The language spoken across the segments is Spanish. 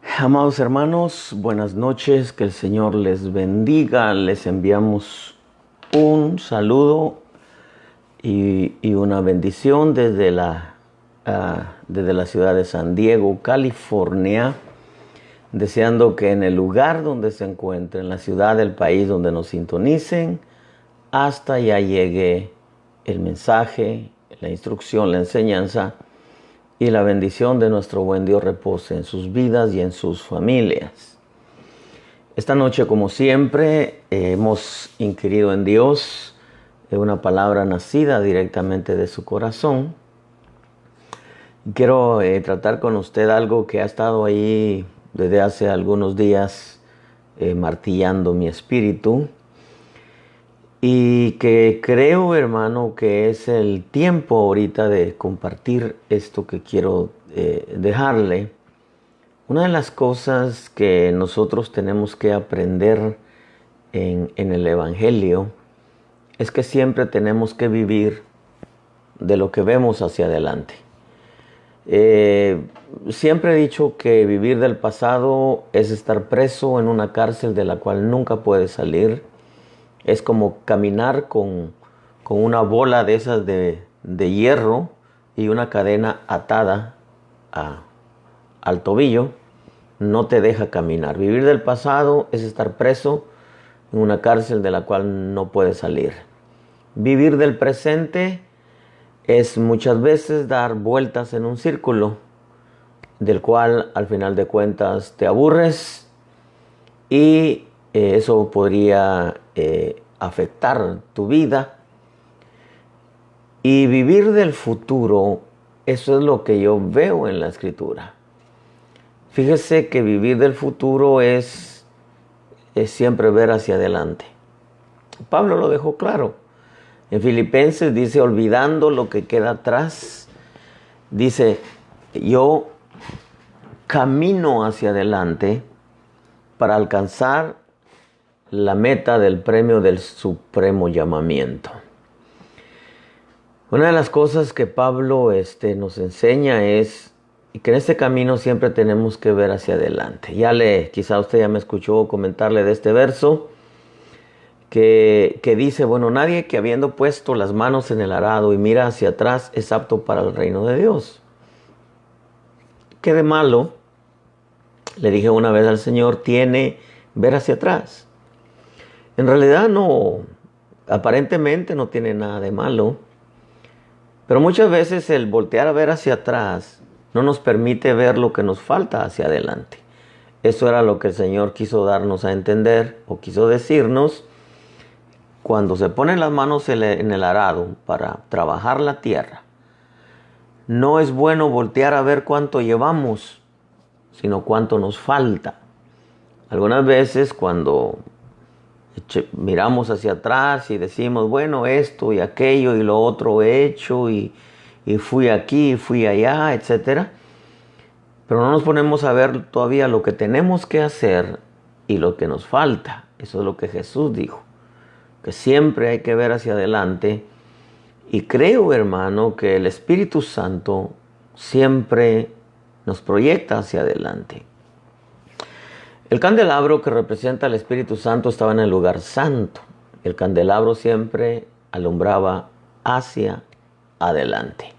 Amados hermanos, buenas noches, que el Señor les bendiga. Les enviamos un saludo y una bendición desde la ciudad de San Diego, California, deseando que en el lugar donde se encuentren, en la ciudad del país donde nos sintonicen, hasta ya llegue el mensaje, la instrucción, la enseñanza y la bendición de nuestro buen Dios repose en sus vidas y en sus familias. Esta noche, como siempre, hemos inquirido en Dios una palabra nacida directamente de su corazón. Quiero tratar con usted algo que ha estado ahí desde hace algunos días martillando mi espíritu. Y que creo, hermano, que es el tiempo ahorita de compartir esto que quiero dejarle. Una de las cosas que nosotros tenemos que aprender en el Evangelio es que siempre tenemos que vivir de lo que vemos hacia adelante. Siempre he dicho que vivir del pasado es estar preso en una cárcel de la cual nunca puedes salir. Es como caminar con una bola de esas de hierro y una cadena atada al tobillo. No te deja caminar. Vivir del pasado es estar preso en una cárcel de la cual no puedes salir. Vivir del presente es muchas veces dar vueltas en un círculo del cual al final de cuentas te aburres y eso podría afectar tu vida. Y vivir del futuro, eso es lo que yo veo en la Escritura. Fíjese que vivir del futuro es siempre ver hacia adelante. Pablo lo dejó claro. En Filipenses dice, olvidando lo que queda atrás, dice, yo camino hacia adelante para alcanzar la meta del premio del supremo llamamiento. Una de las cosas que Pablo nos enseña es que en este camino siempre tenemos que ver hacia adelante. Quizá usted ya me escuchó comentarle de este verso que dice, bueno, nadie que habiendo puesto las manos en el arado y mira hacia atrás es apto para el reino de Dios. ¿Qué de malo? Le dije una vez al Señor, tiene ver hacia atrás. En realidad no, aparentemente no tiene nada de malo, pero muchas veces el voltear a ver hacia atrás no nos permite ver lo que nos falta hacia adelante. Eso era lo que el Señor quiso darnos a entender o quiso decirnos. Cuando se ponen las manos en el arado para trabajar la tierra, no es bueno voltear a ver cuánto llevamos, sino cuánto nos falta. Algunas veces cuando miramos hacia atrás y decimos, bueno, esto y aquello y lo otro he hecho y fui aquí, fui allá, etcétera. Pero no nos ponemos a ver todavía lo que tenemos que hacer y lo que nos falta. Eso es lo que Jesús dijo, que siempre hay que ver hacia adelante. Y creo, hermano, que el Espíritu Santo siempre nos proyecta hacia adelante. El candelabro que representa al Espíritu Santo estaba en el lugar santo. El candelabro siempre alumbraba hacia adelante.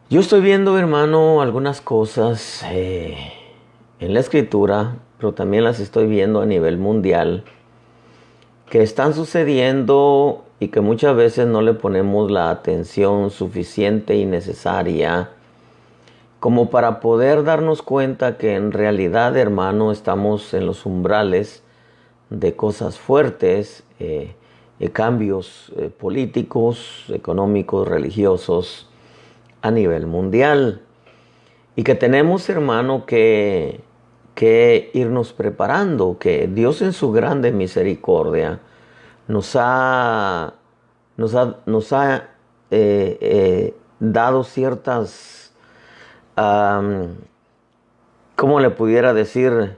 Yo estoy viendo, hermano, algunas cosas en la Escritura, pero también las estoy viendo a nivel mundial, que están sucediendo y que muchas veces no le ponemos la atención suficiente y necesaria como para poder darnos cuenta que en realidad, hermano, estamos en los umbrales de cosas fuertes, cambios políticos, económicos, religiosos a nivel mundial. Y que tenemos, hermano, que irnos preparando, que Dios en su grande misericordia nos ha dado ciertas, ¿cómo le pudiera decir?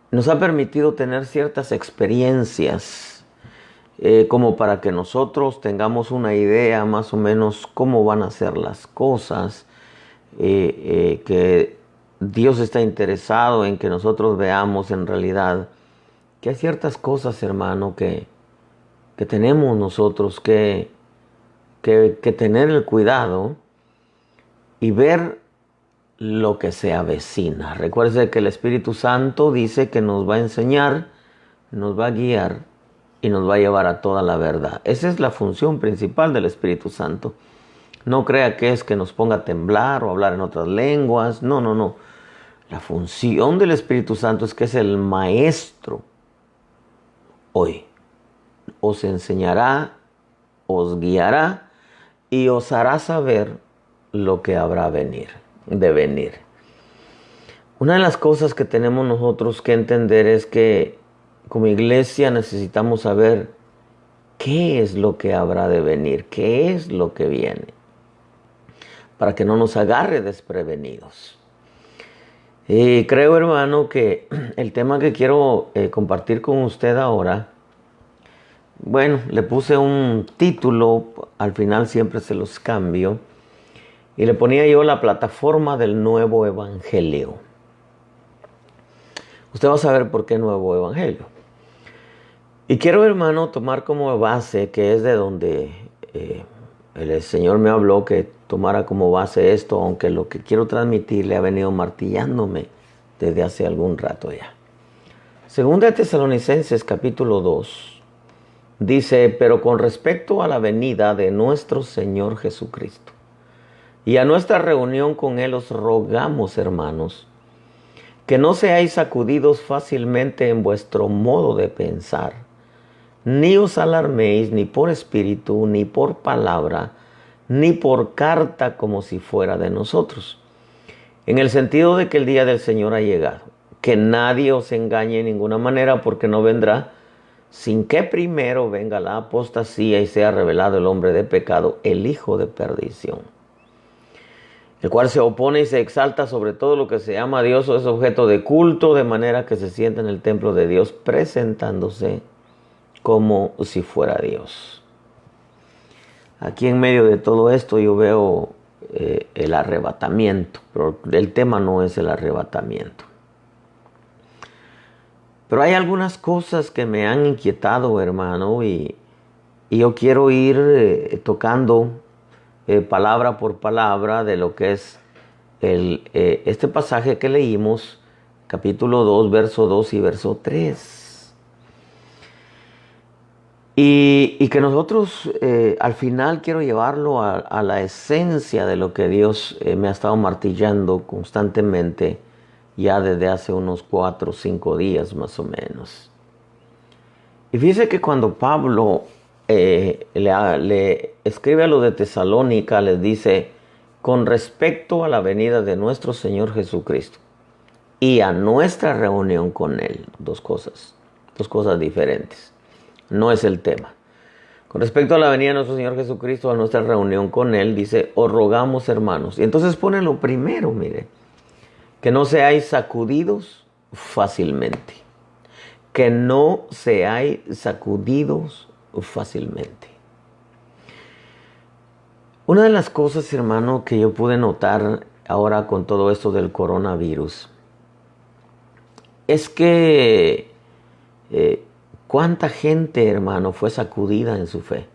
Nos ha permitido tener ciertas experiencias como para que nosotros tengamos una idea más o menos cómo van a ser las cosas, que Dios está interesado en que nosotros veamos en realidad que hay ciertas cosas, hermano, que tenemos nosotros que tener el cuidado y ver lo que se avecina. Recuerde que el Espíritu Santo dice que nos va a enseñar, nos va a guiar y nos va a llevar a toda la verdad. Esa es la función principal del Espíritu Santo. No crea que es que nos ponga a temblar o a hablar en otras lenguas. No, no, no. La función del Espíritu Santo es que es el maestro hoy. Os enseñará, os guiará y os hará saber lo que habrá de venir. Una de las cosas que tenemos nosotros que entender es que como iglesia necesitamos saber qué es lo que habrá de venir, qué es lo que viene, para que no nos agarre desprevenidos. Y creo, hermano, que el tema que quiero compartir con usted ahora, bueno, le puse un título, al final siempre se los cambio, y le ponía yo la plataforma del nuevo evangelio. Usted va a saber por qué nuevo evangelio. Y quiero, hermano, tomar como base, que es de donde el Señor me habló, que tomara como base esto, aunque lo que quiero transmitir le ha venido martillándome desde hace algún rato ya. Segunda de Tesalonicenses capítulo 2 dice: pero con respecto a la venida de nuestro Señor Jesucristo y a nuestra reunión con Él, os rogamos, hermanos, que no seáis sacudidos fácilmente en vuestro modo de pensar, ni os alarméis ni por espíritu, ni por palabra, ni por carta como si fuera de nosotros, en el sentido de que el día del Señor ha llegado, que nadie os engañe en ninguna manera, porque no vendrá sin que primero venga la apostasía y sea revelado el hombre de pecado, el hijo de perdición, el cual se opone y se exalta sobre todo lo que se llama Dios o es objeto de culto, de manera que se sienta en el templo de Dios presentándose como si fuera Dios. Aquí en medio de todo esto yo veo el arrebatamiento, pero el tema no es el arrebatamiento. Pero hay algunas cosas que me han inquietado, hermano, y yo quiero ir tocando palabra por palabra de lo que es este pasaje que leímos, capítulo 2, verso 2 y verso 3. Y que nosotros al final quiero llevarlo a la esencia de lo que Dios me ha estado martillando constantemente ya desde hace unos 4 o 5 días más o menos. Y fíjese que cuando Pablo le escribe a los de Tesalónica, les dice: con respecto a la venida de nuestro Señor Jesucristo y a nuestra reunión con Él, dos cosas diferentes. No es el tema. Con respecto a la venida de nuestro Señor Jesucristo, a nuestra reunión con Él, dice: os rogamos, hermanos. Y entonces pone lo primero, mire, que no seáis sacudidos fácilmente. Que no seáis sacudidos fácilmente. Una de las cosas, hermano, que yo pude notar ahora con todo esto del coronavirus es que cuánta gente, hermano, fue sacudida en su fe.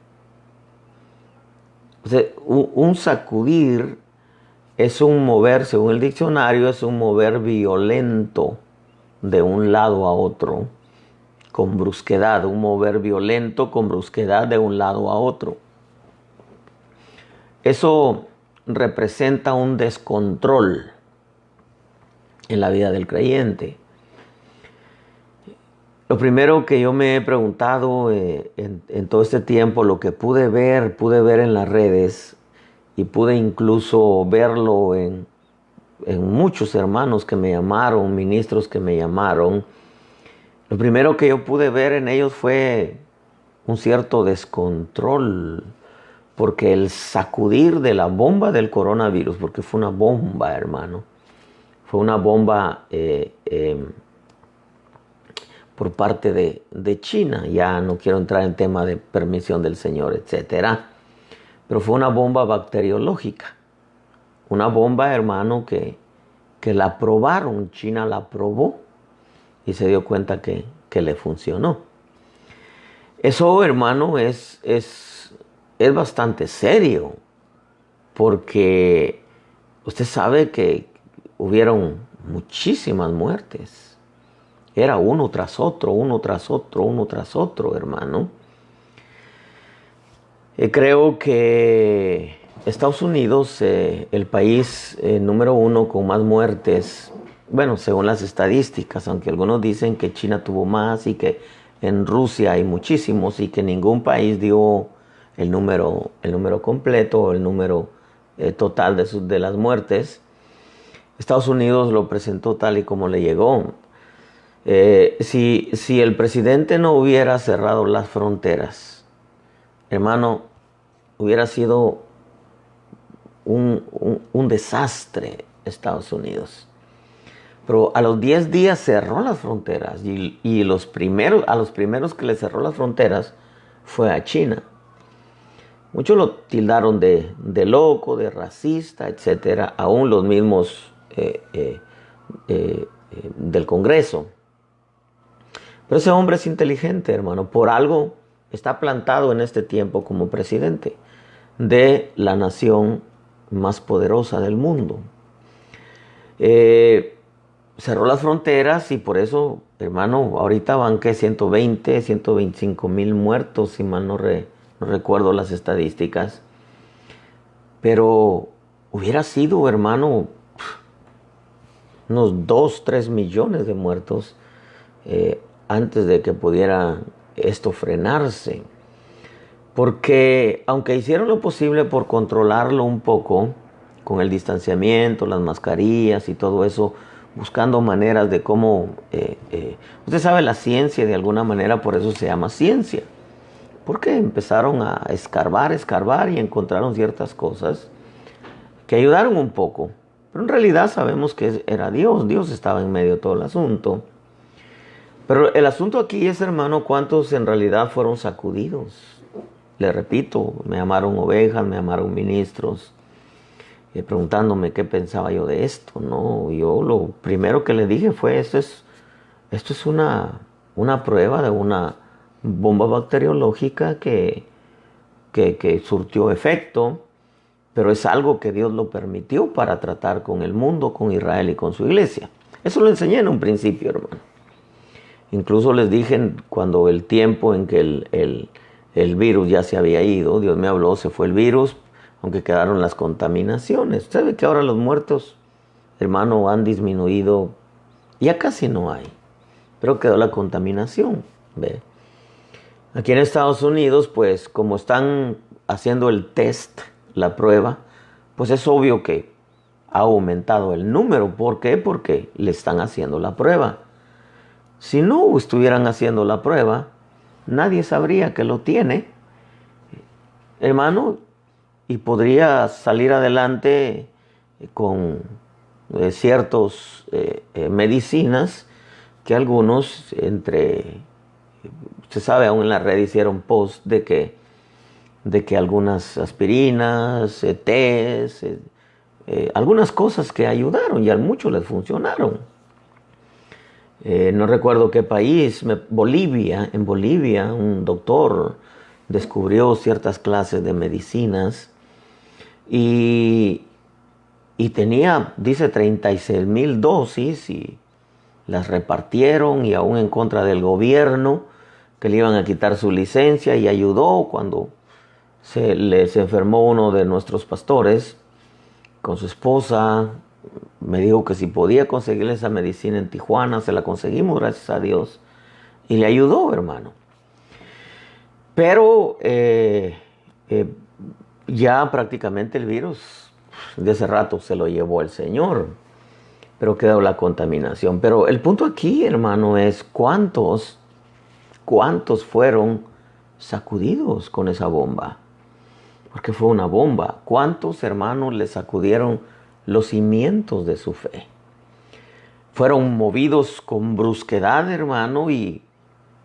O sea, un sacudir es un mover, según el diccionario, es un mover violento de un lado a otro, con brusquedad, un mover violento con brusquedad de un lado a otro. Eso representa un descontrol en la vida del creyente. Lo primero que yo me he preguntado en todo este tiempo, lo que pude ver en las redes y pude incluso verlo en muchos hermanos que me llamaron, ministros que me llamaron, lo primero que yo pude ver en ellos fue un cierto descontrol, porque el sacudir de la bomba del coronavirus, porque fue una bomba, hermano, fue una bomba por parte de China. Ya no quiero entrar en tema de permisión del Señor, etcétera, pero fue una bomba bacteriológica, una bomba, hermano, que que la probaron. China la probó y se dio cuenta que le funcionó. Eso, hermano, es bastante serio, porque usted sabe que hubieron muchísimas muertes. Era uno tras otro, uno tras otro, uno tras otro, hermano. Creo que Estados Unidos, el país número uno con más muertes, bueno, según las estadísticas, aunque algunos dicen que China tuvo más y que en Rusia hay muchísimos y que ningún país dio el número completo o el número total de las muertes. Estados Unidos lo presentó tal y como le llegó. Si el presidente no hubiera cerrado las fronteras, hermano, hubiera sido un desastre Estados Unidos. Pero a los 10 días cerró las fronteras y a los primeros que le cerró las fronteras fue a China. Muchos lo tildaron de loco, de racista, etcétera, aún los mismos del Congreso. Pero ese hombre es inteligente, hermano. Por algo está plantado en este tiempo como presidente de la nación más poderosa del mundo. Cerró las fronteras y por eso, hermano, ahorita van que 120, 125 mil muertos, si mal no recuerdo las estadísticas. Pero hubiera sido, hermano, unos 2, 3 millones de muertos antes de que pudiera esto frenarse. Porque aunque hicieron lo posible por controlarlo un poco, con el distanciamiento, las mascarillas y todo eso, buscando maneras de cómo... usted sabe, la ciencia de alguna manera, por eso se llama ciencia. Porque empezaron a escarbar y encontraron ciertas cosas que ayudaron un poco. Pero en realidad sabemos que era Dios. Dios estaba en medio de todo el asunto. Pero el asunto aquí es, hermano, cuántos en realidad fueron sacudidos. Le repito, me llamaron ovejas, me llamaron ministros, preguntándome qué pensaba yo de esto. No, yo lo primero que le dije fue, esto es una prueba de una bomba bacteriológica que surtió efecto, pero es algo que Dios lo permitió para tratar con el mundo, con Israel y con su iglesia. Eso lo enseñé en un principio, hermano. Incluso les dije cuando el tiempo en que el virus ya se había ido, Dios me habló, se fue el virus, aunque quedaron las contaminaciones. Usted ve que ahora los muertos, hermano, han disminuido, ya casi no hay, pero quedó la contaminación. ¿Ve? Aquí en Estados Unidos, pues como están haciendo el test, la prueba, pues es obvio que ha aumentado el número. ¿Por qué? Porque le están haciendo la prueba. Si no estuvieran haciendo la prueba, nadie sabría que lo tiene, hermano, y podría salir adelante con ciertas medicinas que algunos usted sabe, aún en la red hicieron post de que algunas aspirinas, tés, algunas cosas que ayudaron y a muchos les funcionaron. No recuerdo qué país, Bolivia. En Bolivia un doctor descubrió ciertas clases de medicinas y tenía, dice, 36,000 dosis y las repartieron, y aún en contra del gobierno que le iban a quitar su licencia, y ayudó cuando se enfermó uno de nuestros pastores con su esposa. Me dijo que si podía conseguirle esa medicina en Tijuana, se la conseguimos, gracias a Dios. Y le ayudó, hermano. Pero ya prácticamente el virus de hace rato se lo llevó el Señor. Pero quedó la contaminación. Pero el punto aquí, hermano, es cuántos fueron sacudidos con esa bomba. Porque fue una bomba. ¿Cuántos hermanos le sacudieron los cimientos de su fe? Fueron movidos con brusquedad, hermano, y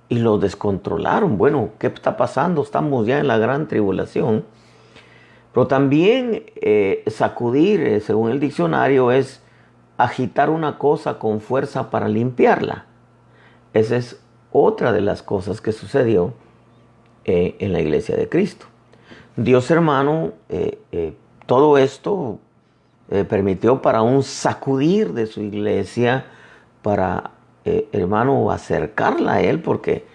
los descontrolaron. Bueno, ¿qué está pasando? Estamos ya en la gran tribulación. Pero también sacudir, según el diccionario, es agitar una cosa con fuerza para limpiarla. Esa es otra de las cosas que sucedió en la iglesia de Cristo. Dios, hermano, todo esto permitió para un sacudir de su iglesia, para, hermano, acercarla a Él, porque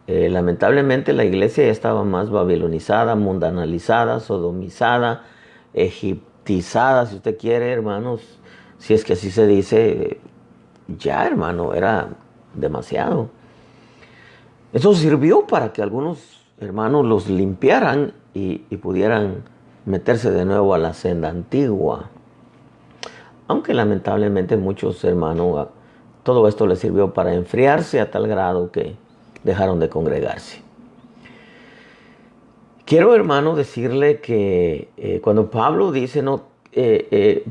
lamentablemente la iglesia ya estaba más babilonizada, mundanalizada, sodomizada, egiptizada, si usted quiere, hermanos, si es que así se dice, ya, hermano, era demasiado. Eso sirvió para que algunos hermanos los limpiaran y pudieran meterse de nuevo a la senda antigua. Aunque lamentablemente muchos hermanos, todo esto les sirvió para enfriarse a tal grado que dejaron de congregarse. Quiero, hermano, decirle que cuando Pablo dice, no,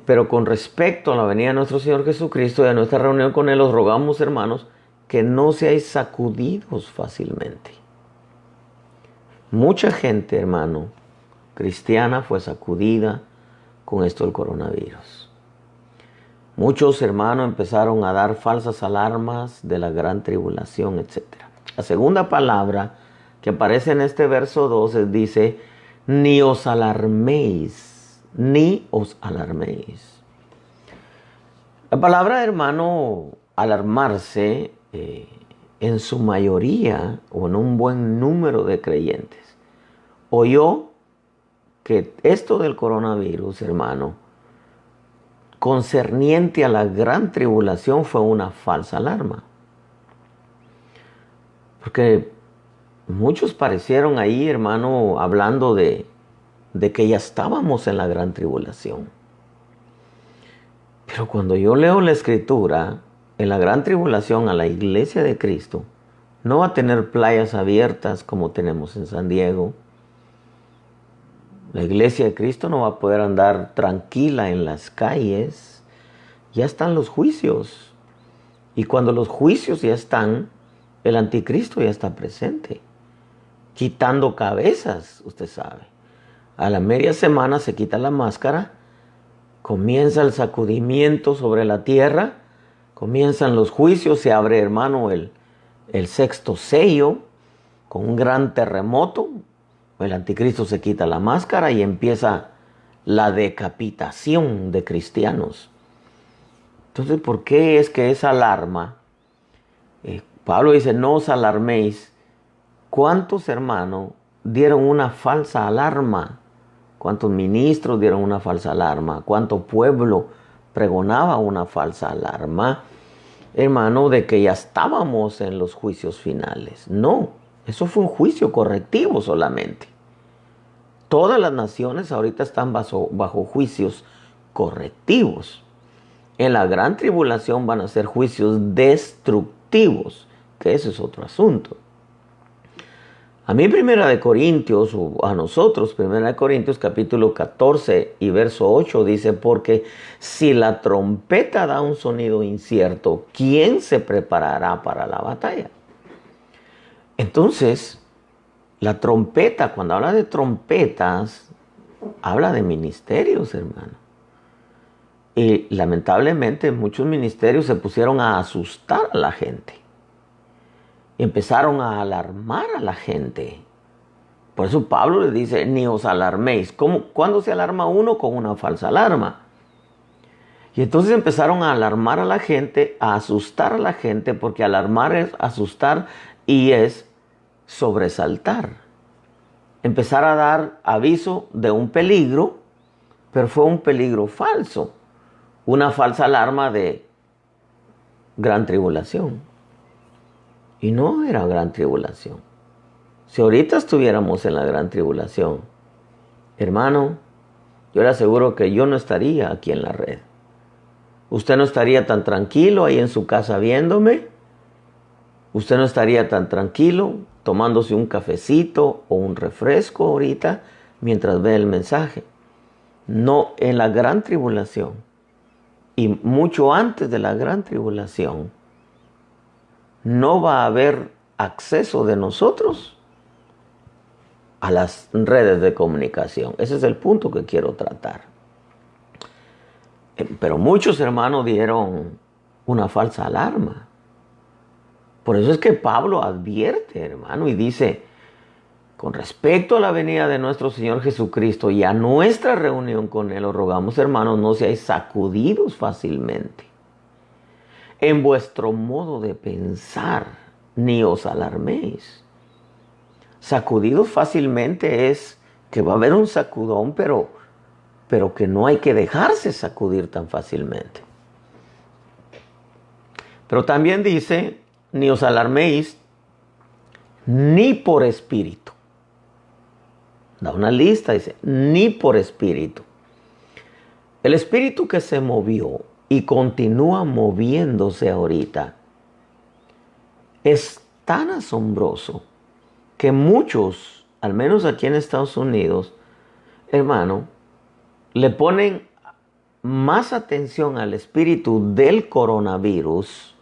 pero con respecto a la venida de nuestro Señor Jesucristo y a nuestra reunión con Él, os rogamos, hermanos, que no seáis sacudidos fácilmente. Mucha gente, hermano, cristiana fue sacudida con esto del coronavirus. Muchos hermanos empezaron a dar falsas alarmas de la gran tribulación, etc. La segunda palabra que aparece en este verso 12 dice, ni os alarméis, ni os alarméis. La palabra, hermano, alarmarse, en su mayoría o en un buen número de creyentes, oyó que esto del coronavirus, hermano, concerniente a la gran tribulación, fue una falsa alarma. Porque muchos parecieron ahí, hermano, hablando de que ya estábamos en la gran tribulación. Pero cuando yo leo la escritura, en la gran tribulación a la iglesia de Cristo no va a tener playas abiertas como tenemos en San Diego. La iglesia de Cristo no va a poder andar tranquila en las calles. Ya están los juicios. Y cuando los juicios ya están, el anticristo ya está presente, quitando cabezas, usted sabe. A la media semana se quita la máscara, comienza el sacudimiento sobre la tierra, comienzan los juicios, se abre, hermano, el sexto sello con un gran terremoto. El anticristo se quita la máscara y empieza la decapitación de cristianos. Entonces, ¿por qué es que esa alarma? Pablo dice, no os alarméis. ¿Cuántos hermanos dieron una falsa alarma? ¿Cuántos ministros dieron una falsa alarma? ¿Cuánto pueblo pregonaba una falsa alarma? Hermano, de que ya estábamos en los juicios finales. No, eso fue un juicio correctivo solamente. Todas las naciones ahorita están bajo juicios correctivos. En la gran tribulación van a ser juicios destructivos, que ese es otro asunto. A mí Primera de Corintios, o a nosotros Primera de Corintios capítulo 14 y verso 8 dice, porque si la trompeta da un sonido incierto, ¿quién se preparará para la batalla? Entonces, la trompeta, cuando habla de trompetas, habla de ministerios, hermano. Y lamentablemente muchos ministerios se pusieron a asustar a la gente. Y empezaron a alarmar a la gente. Por eso Pablo le dice, ni os alarméis. ¿Cuándo se alarma uno? Con una falsa alarma. Y entonces empezaron a alarmar a la gente, a asustar a la gente, porque alarmar es asustar y es sobresaltar. Empezar a dar aviso de un peligro, pero fue un peligro falso. Una falsa alarma de gran tribulación. Y no era gran tribulación. Si ahorita estuviéramos en la gran tribulación, hermano, yo le aseguro que yo no estaría aquí en la red. Usted no estaría tan tranquilo ahí en su casa viéndome. Usted no estaría tan tranquilo tomándose un cafecito o un refresco ahorita mientras ve el mensaje. No, en la gran tribulación y mucho antes de la gran tribulación, no va a haber acceso de nosotros a las redes de comunicación. Ese es el punto que quiero tratar. Pero muchos hermanos dieron una falsa alarma. Por eso es que Pablo advierte, hermano, y dice, con respecto a la venida de nuestro Señor Jesucristo y a nuestra reunión con Él, os rogamos, hermanos, no seáis sacudidos fácilmente en vuestro modo de pensar, ni os alarméis. Sacudidos fácilmente es que va a haber un sacudón, pero que no hay que dejarse sacudir tan fácilmente. Pero también dice, ni os alarméis, ni por espíritu. Da una lista, dice, ni por espíritu. El espíritu que se movió y continúa moviéndose ahorita es tan asombroso que muchos, al menos aquí en Estados Unidos, hermano, le ponen más atención al espíritu del coronavirus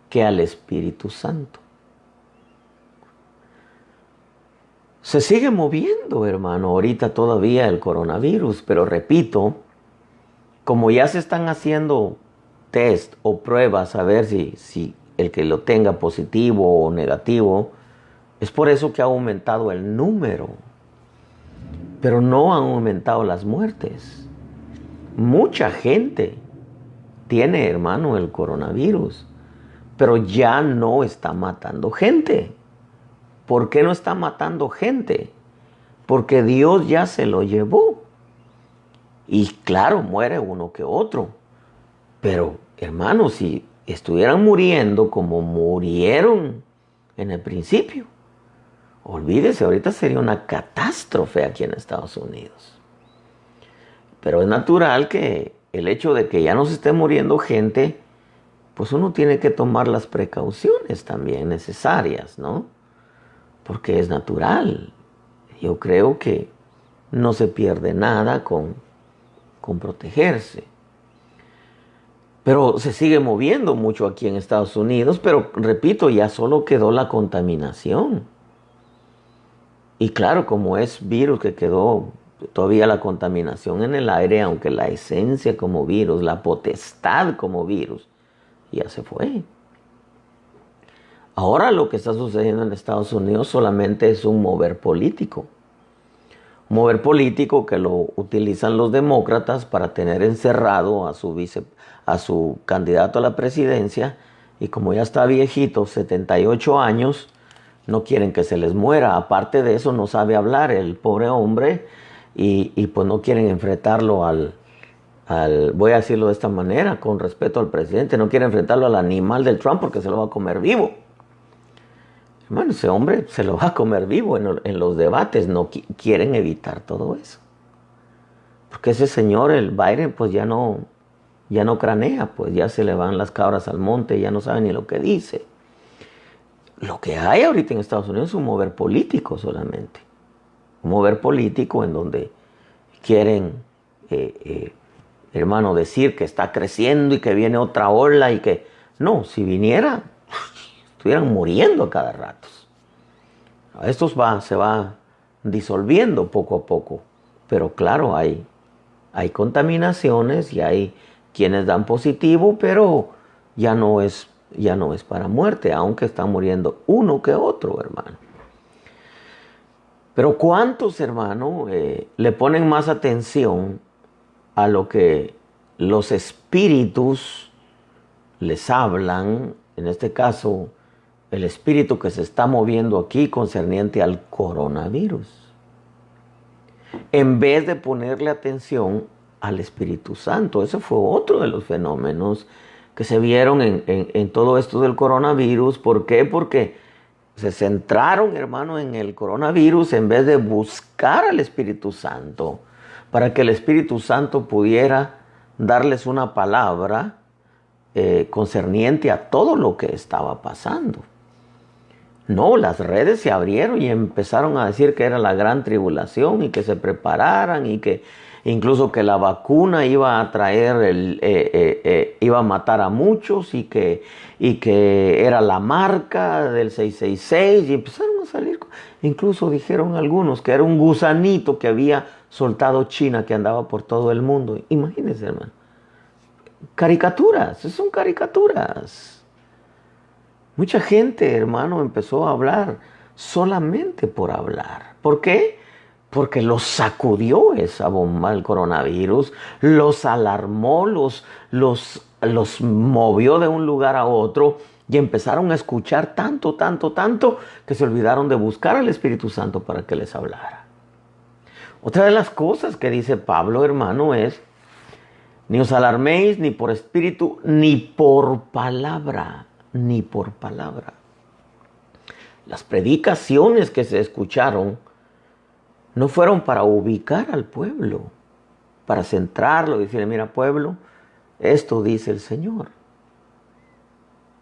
que al Espíritu Santo. Se sigue moviendo, hermano, ahorita todavía el coronavirus, pero repito, como ya se están haciendo test o pruebas a ver si el que lo tenga positivo o negativo, es por eso que ha aumentado el número, pero no han aumentado las muertes. Mucha gente tiene, hermano, el coronavirus, pero ya no está matando gente. ¿Por qué no está matando gente? Porque Dios ya se lo llevó. Y claro, muere uno que otro. Pero, hermanos, si estuvieran muriendo como murieron en el principio, olvídese, ahorita sería una catástrofe aquí en Estados Unidos. Pero es natural que el hecho de que ya no se esté muriendo gente, pues uno tiene que tomar las precauciones también necesarias, ¿no? Porque es natural. Yo creo que no se pierde nada con protegerse. Pero se sigue moviendo mucho aquí en Estados Unidos, pero repito, ya solo quedó la contaminación. Y claro, como es virus que quedó todavía la contaminación en el aire, aunque la esencia como virus, la potestad como virus, ya se fue. Ahora lo que está sucediendo en Estados Unidos solamente es un mover político. Un mover político que lo utilizan los demócratas para tener encerrado a su candidato a la presidencia, y como ya está viejito, 78 años, no quieren que se les muera. Aparte de eso, no sabe hablar el pobre hombre, y pues no quieren enfrentarlo voy a decirlo de esta manera, con respeto al presidente, no quieren enfrentarlo al animal del Trump porque se lo va a comer vivo. Hermano, ese hombre se lo va a comer vivo en los debates. No quieren evitar todo eso. Porque ese señor, el Biden, pues ya no cranea, pues ya se le van las cabras al monte, ya no sabe ni lo que dice. Lo que hay ahorita en Estados Unidos es un mover político solamente. Un mover político en donde quieren, hermano, decir que está creciendo y que viene otra ola y que... No, si viniera, estuvieran muriendo a cada rato. Esto se va disolviendo poco a poco. Pero claro, hay contaminaciones y hay quienes dan positivo, pero ya no es para muerte, aunque está muriendo uno que otro, hermano. Pero ¿cuántos, hermano, le ponen más atención a lo que los espíritus les hablan? En este caso, el espíritu que se está moviendo aquí concerniente al coronavirus, en vez de ponerle atención al Espíritu Santo. Ese fue otro de los fenómenos que se vieron en todo esto del coronavirus. ¿Por qué? Porque se centraron, hermano, en el coronavirus en vez de buscar al Espíritu Santo, para que el Espíritu Santo pudiera darles una palabra concerniente a todo lo que estaba pasando. No, las redes se abrieron y empezaron a decir que era la gran tribulación y que se prepararan, y que incluso que la vacuna iba a traer, iba a matar a muchos, y que era la marca del 666, y empezaron a salir. Incluso dijeron algunos que era un gusanito que había soltado China, que andaba por todo el mundo. Imagínense, hermano. Caricaturas, son caricaturas. Mucha gente, hermano, empezó a hablar solamente por hablar. ¿Por qué? Porque los sacudió esa bomba, el coronavirus, los alarmó, los movió de un lugar a otro y empezaron a escuchar tanto, tanto, tanto que se olvidaron de buscar al Espíritu Santo para que les hablara. Otra de las cosas que dice Pablo, hermano, es: ni os alarméis ni por espíritu, ni por palabra, ni por palabra. Las predicaciones que se escucharon no fueron para ubicar al pueblo, para centrarlo y decirle: mira, pueblo, esto dice el Señor.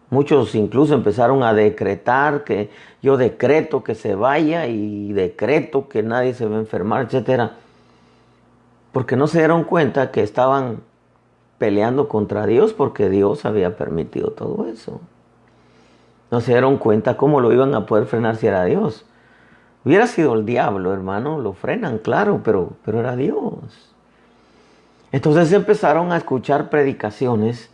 Muchos incluso empezaron a decretar que yo decreto que se vaya y decreto que nadie se va a enfermar, etc. Porque no se dieron cuenta que estaban peleando contra Dios, porque Dios había permitido todo eso. No se dieron cuenta cómo lo iban a poder frenar si era Dios. Hubiera sido el diablo, hermano, lo frenan, claro, pero era Dios. Entonces empezaron a escuchar predicaciones,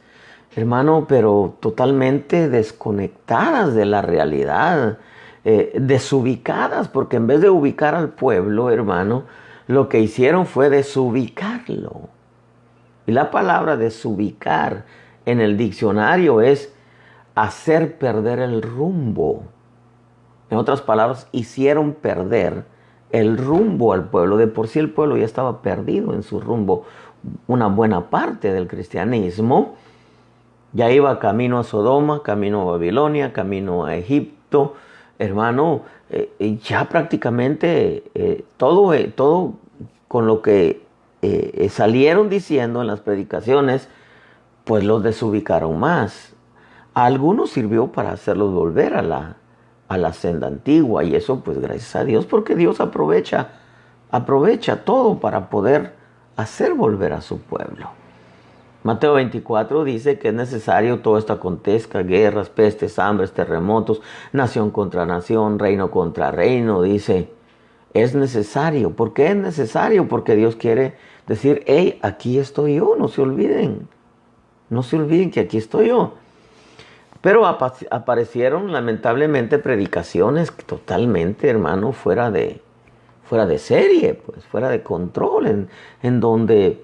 hermano, pero totalmente desconectadas de la realidad, desubicadas, porque en vez de ubicar al pueblo, hermano, lo que hicieron fue desubicarlo. Y la palabra desubicar en el diccionario es hacer perder el rumbo. En otras palabras, hicieron perder el rumbo al pueblo. De por sí el pueblo ya estaba perdido en su rumbo. Una buena parte del cristianismo ya iba camino a Sodoma, camino a Babilonia, camino a Egipto. Hermano, ya prácticamente todo con lo que salieron diciendo en las predicaciones, pues los desubicaron más. A algunos sirvió para hacerlos volver a la senda antigua, y eso pues gracias a Dios, porque Dios aprovecha todo para poder hacer volver a su pueblo. Mateo 24 dice que es necesario todo esto acontezca: guerras, pestes, hambres, terremotos, nación contra nación, reino contra reino. Dice, es necesario. ¿Por qué es necesario? Porque Dios quiere decir: hey, aquí estoy yo, no se olviden que aquí estoy yo. Pero aparecieron lamentablemente predicaciones totalmente, hermano, fuera de serie, pues, fuera de control, en donde,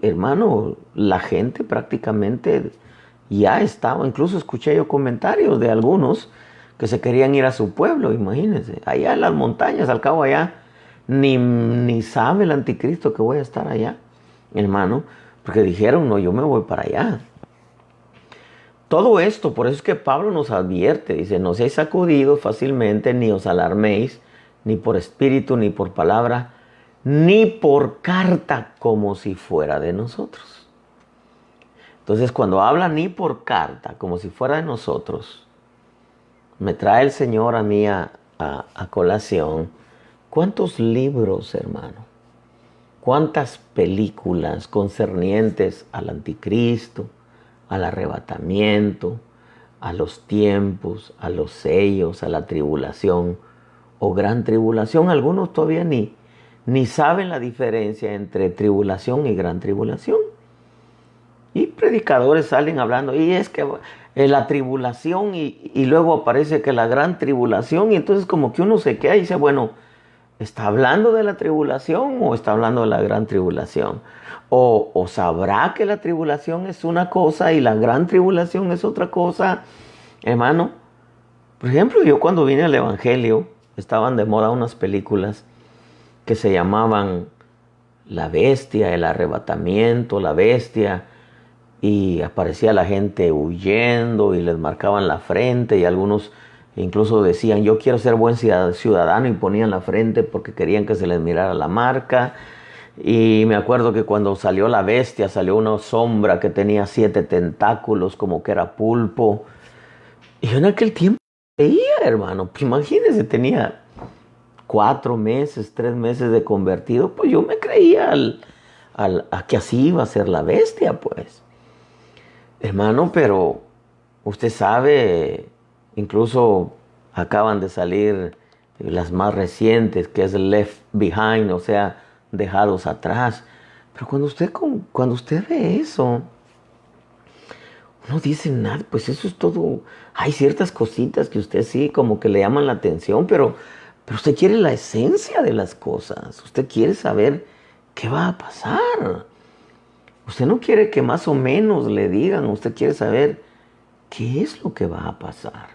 hermano, la gente prácticamente ya estaba. Incluso escuché yo comentarios de algunos que se querían ir a su pueblo, imagínense, allá en las montañas, al cabo allá, ni sabe el anticristo que voy a estar allá, hermano, porque dijeron: no, yo me voy para allá. Todo esto, por eso es que Pablo nos advierte, dice: no seáis sacudidos fácilmente, ni os alarméis, ni por espíritu, ni por palabra, ni por carta, como si fuera de nosotros. Entonces, cuando habla ni por carta, como si fuera de nosotros, me trae el Señor a mí a colación, ¿cuántos libros, hermano? ¿Cuántas películas concernientes al anticristo, al arrebatamiento, a los tiempos, a los sellos, a la tribulación o gran tribulación? Algunos todavía ni saben la diferencia entre tribulación y gran tribulación. Y predicadores salen hablando, y es que la tribulación, y luego aparece que la gran tribulación, y entonces como que uno se queda y dice: bueno, ¿está hablando de la tribulación o está hablando de la gran tribulación? O sabrá que la tribulación es una cosa y la gran tribulación es otra cosa, hermano. Por ejemplo, yo cuando vine al Evangelio, estaban de moda unas películas que se llamaban La Bestia, el arrebatamiento, la bestia, y aparecía la gente huyendo y les marcaban la frente, y algunos incluso decían: yo quiero ser buen ciudadano, y ponían la frente porque querían que se les mirara la marca. Y me acuerdo que cuando salió la bestia, salió una sombra que tenía 7 tentáculos, como que era pulpo. Y yo en aquel tiempo veía, hermano, pues imagínense, tenía 4 meses, 3 meses de convertido, pues yo me creía a que así iba a ser la bestia, pues. Hermano, pero usted sabe, incluso Acaban de salir las más recientes, que es Left Behind, o sea, dejados atrás. Pero cuando usted ve eso, no dice nada, pues eso es todo. Hay ciertas cositas que usted sí como que le llaman la atención, pero usted quiere la esencia de las cosas. Usted quiere saber qué va a pasar. Usted no quiere que más o menos le digan, usted quiere saber qué es lo que va a pasar.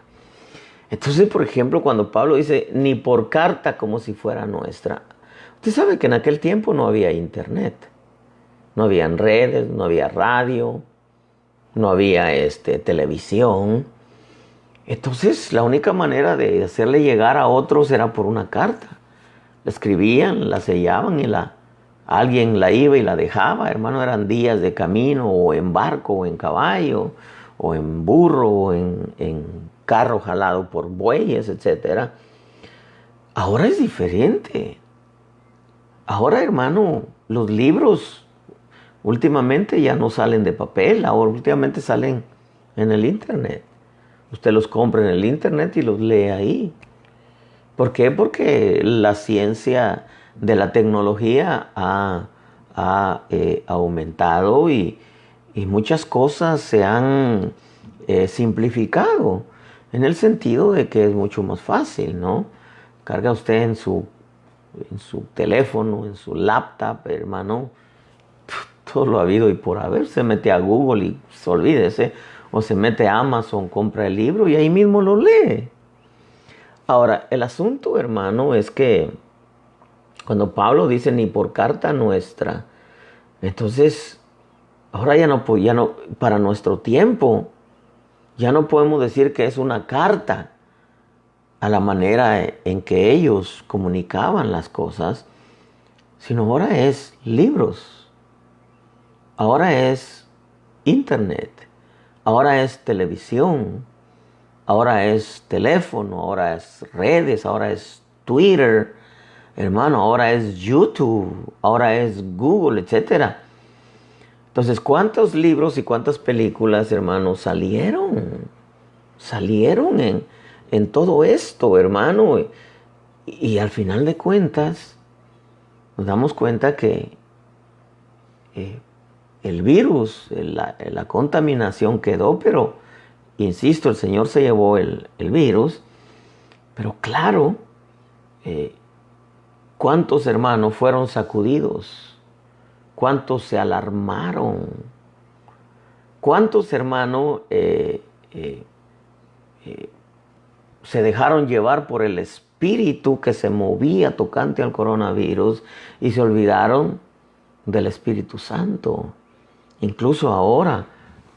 Entonces, por ejemplo, cuando Pablo dice, ni por carta como si fuera nuestra. Usted sabe que en aquel tiempo no había internet. No habían redes, no había radio, no había televisión. Entonces, la única manera de hacerle llegar a otros era por una carta. La escribían, la sellaban y alguien la iba y la dejaba. Hermano, eran días de camino, o en barco, o en caballo, o en burro, o en carro jalado por bueyes, etc. Ahora es diferente. Ahora, hermano, los libros últimamente ya no salen de papel, ahora últimamente salen en el internet. Usted los compra en el internet y los lee ahí. ¿Por qué? Porque la ciencia de la tecnología ha aumentado y muchas cosas se han simplificado en el sentido de que es mucho más fácil, ¿no? Carga usted en su teléfono, en su laptop, hermano, todo lo habido y por haber. Se mete a Google y olvídese, o se mete a Amazon, compra el libro y ahí mismo lo lee. Ahora, el asunto, hermano, es que cuando Pablo dice ni por carta nuestra, entonces ahora ya no, para nuestro tiempo, ya no podemos decir que es una carta a la manera en que ellos comunicaban las cosas, sino ahora es libros, ahora es internet, ahora es televisión, ahora es teléfono, ahora es redes, ahora es Twitter, hermano, ahora es YouTube, ahora es Google, etc. Entonces, ¿cuántos libros y cuántas películas, hermano, salieron en todo esto, hermano? Y al final de cuentas, nos damos cuenta que el virus, la contaminación quedó, pero, insisto, el Señor se llevó el virus, pero claro, ¿cuántos hermanos fueron sacudidos? ¿Cuántos se alarmaron? ¿Cuántos hermanos se dejaron llevar por el espíritu que se movía tocante al coronavirus y se olvidaron del Espíritu Santo? Incluso ahora,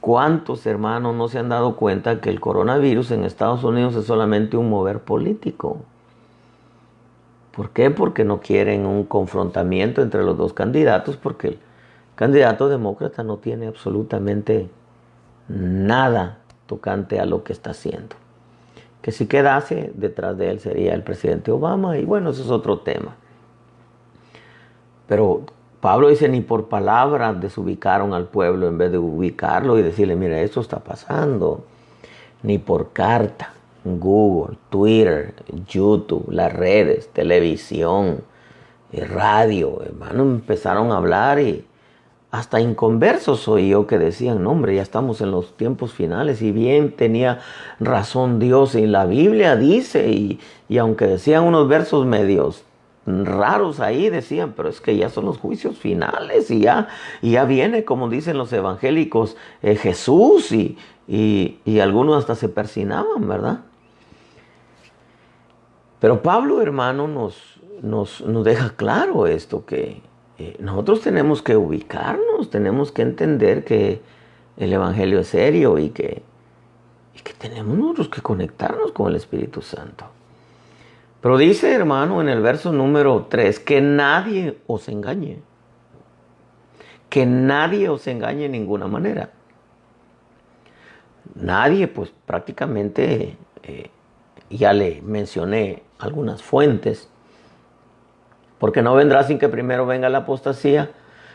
¿cuántos hermanos no se han dado cuenta que el coronavirus en Estados Unidos es solamente un mover político? ¿Por qué? Porque no quieren un confrontamiento entre los dos candidatos, porque el candidato demócrata no tiene absolutamente nada tocante a lo que está haciendo. Que si quedase detrás de él sería el presidente Obama, y bueno, eso es otro tema. Pero Pablo dice, ni por palabra desubicaron al pueblo en vez de ubicarlo y decirle, mira, esto está pasando. Ni por carta. Google, Twitter, YouTube, las redes, televisión, radio, hermano, empezaron a hablar y hasta inconversos oí yo que decían, no hombre, ya estamos en los tiempos finales, y bien tenía razón Dios, y la Biblia dice, y aunque decían unos versos medios raros ahí, decían, pero es que ya son los juicios finales, y ya viene, como dicen los evangélicos, Jesús, y algunos hasta se persinaban, ¿verdad? Pero Pablo, hermano, nos deja claro esto, que nosotros tenemos que ubicarnos, tenemos que entender que el Evangelio es serio y que tenemos nosotros que conectarnos con el Espíritu Santo. Pero dice, hermano, en el verso número 3, que nadie os engañe. Que nadie os engañe en ninguna manera. Nadie, pues prácticamente, ya le mencioné algunas fuentes. Porque no vendrá sin que primero venga la apostasía,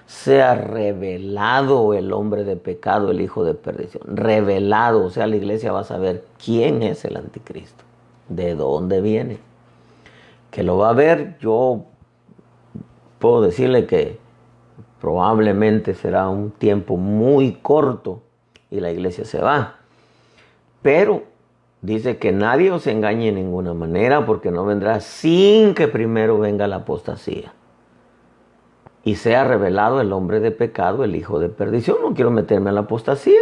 sea revelado el hombre de pecado, el hijo de perdición. Revelado, o sea, la iglesia va a saber quién es el anticristo. ¿De dónde viene? Que lo va a ver, yo puedo decirle que probablemente será un tiempo muy corto y la iglesia se va. Pero dice que nadie os engañe de ninguna manera, porque no vendrá sin que primero venga la apostasía y sea revelado el hombre de pecado, el hijo de perdición. No quiero meterme en la apostasía.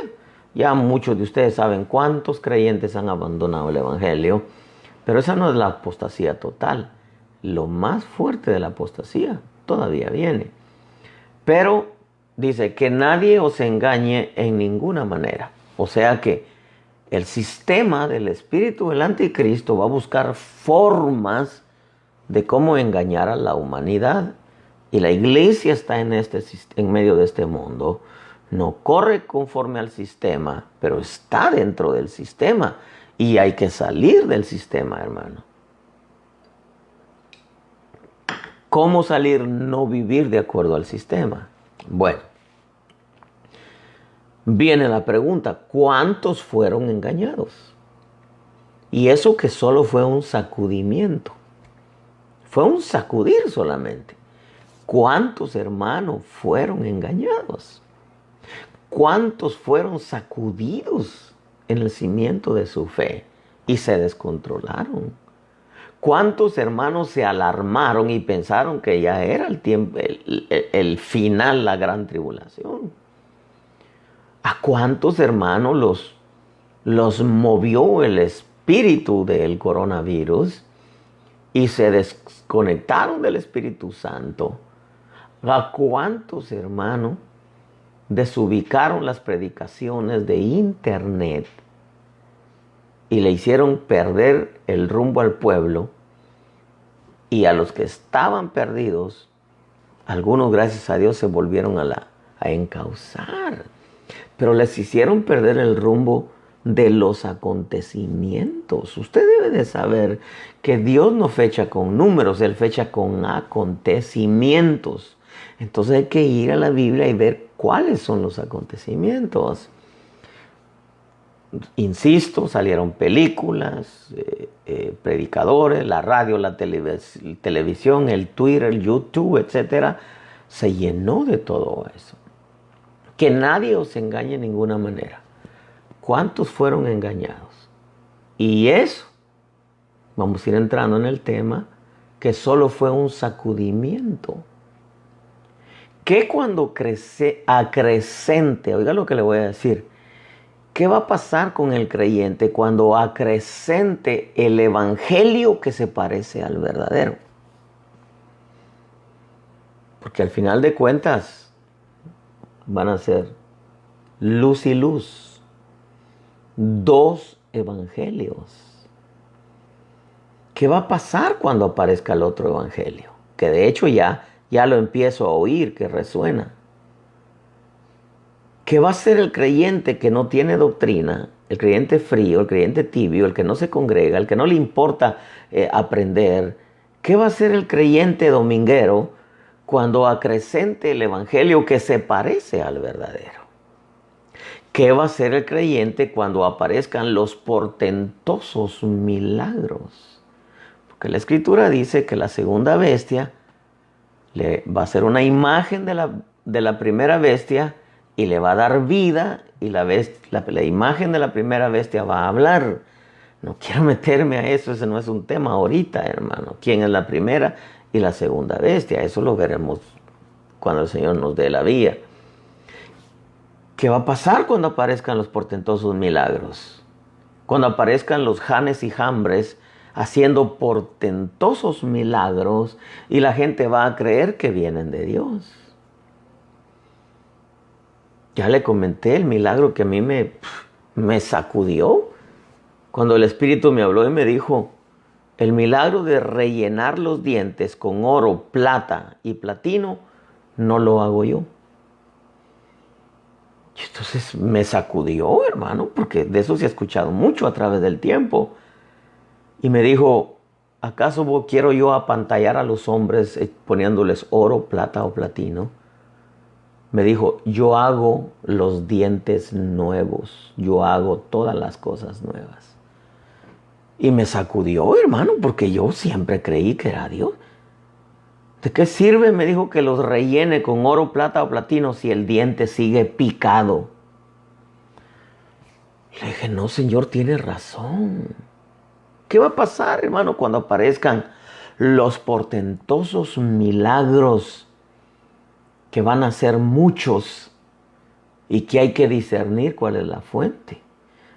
Ya muchos de ustedes saben cuántos creyentes han abandonado el evangelio, pero esa no es la apostasía total. Lo más fuerte de la apostasía todavía viene. Pero dice que nadie os engañe en ninguna manera. O sea que el sistema del espíritu del anticristo va a buscar formas de cómo engañar a la humanidad. Y la iglesia está en medio de este mundo. No corre conforme al sistema, pero está dentro del sistema. Y hay que salir del sistema, hermano. ¿Cómo salir? No vivir de acuerdo al sistema. Bueno, viene la pregunta, ¿cuántos fueron engañados? Y eso que solo fue un sacudimiento. Fue un sacudir solamente. ¿Cuántos hermanos fueron engañados? ¿Cuántos fueron sacudidos en el cimiento de su fe y se descontrolaron? ¿Cuántos hermanos se alarmaron y pensaron que ya era el tiempo, el final, la gran tribulación? ¿A cuántos hermanos los movió el espíritu del coronavirus y se desconectaron del Espíritu Santo? ¿A cuántos hermanos desubicaron las predicaciones de internet y le hicieron perder el rumbo al pueblo? Y a los que estaban perdidos, algunos, gracias a Dios, se volvieron a encauzar. Pero les hicieron perder el rumbo de los acontecimientos. Usted debe de saber que Dios no fecha con números, Él fecha con acontecimientos. Entonces hay que ir a la Biblia y ver cuáles son los acontecimientos. Insisto, salieron películas, predicadores, la radio, la televisión, el Twitter, el YouTube, etcétera. Se llenó de todo eso. Que nadie os engañe de ninguna manera. ¿Cuántos fueron engañados? Y eso, vamos a ir entrando en el tema, que solo fue un sacudimiento. Que cuando acrecente, oiga lo que le voy a decir, ¿qué va a pasar con el creyente cuando acrecente el evangelio que se parece al verdadero? Porque al final de cuentas van a ser luz y luz, dos evangelios. ¿Qué va a pasar cuando aparezca el otro evangelio? Que de hecho ya lo empiezo a oír, que resuena. ¿Qué va a hacer el creyente que no tiene doctrina? El creyente frío, el creyente tibio, el que no se congrega, el que no le importa aprender. ¿Qué va a hacer el creyente dominguero cuando acrecente el evangelio que se parece al verdadero? ¿Qué va a hacer el creyente cuando aparezcan los portentosos milagros? Porque la Escritura dice que la segunda bestia le va a hacer una imagen de la primera bestia y le va a dar vida, y la imagen de la primera bestia va a hablar. No quiero meterme a eso, ese no es un tema ahorita, hermano. ¿Quién es la primera y la segunda bestia? Eso lo veremos cuando el Señor nos dé la vía. ¿Qué va a pasar cuando aparezcan los portentosos milagros? Cuando aparezcan los Janes y Jambres haciendo portentosos milagros y la gente va a creer que vienen de Dios. Ya le comenté el milagro que a mí me sacudió cuando el Espíritu me habló y me dijo, el milagro de rellenar los dientes con oro, plata y platino no lo hago yo. Y entonces me sacudió, hermano, porque de eso se ha escuchado mucho a través del tiempo. Y me dijo, ¿acaso quiero yo apantallar a los hombres poniéndoles oro, plata o platino? Me dijo, yo hago los dientes nuevos, yo hago todas las cosas nuevas. Y me sacudió, hermano, porque yo siempre creí que era Dios. ¿De qué sirve? Me dijo que los rellene con oro, plata o platino si el diente sigue picado. Le dije, no, señor, tiene razón. ¿Qué va a pasar, hermano, cuando aparezcan los portentosos milagros que van a ser muchos y que hay que discernir cuál es la fuente?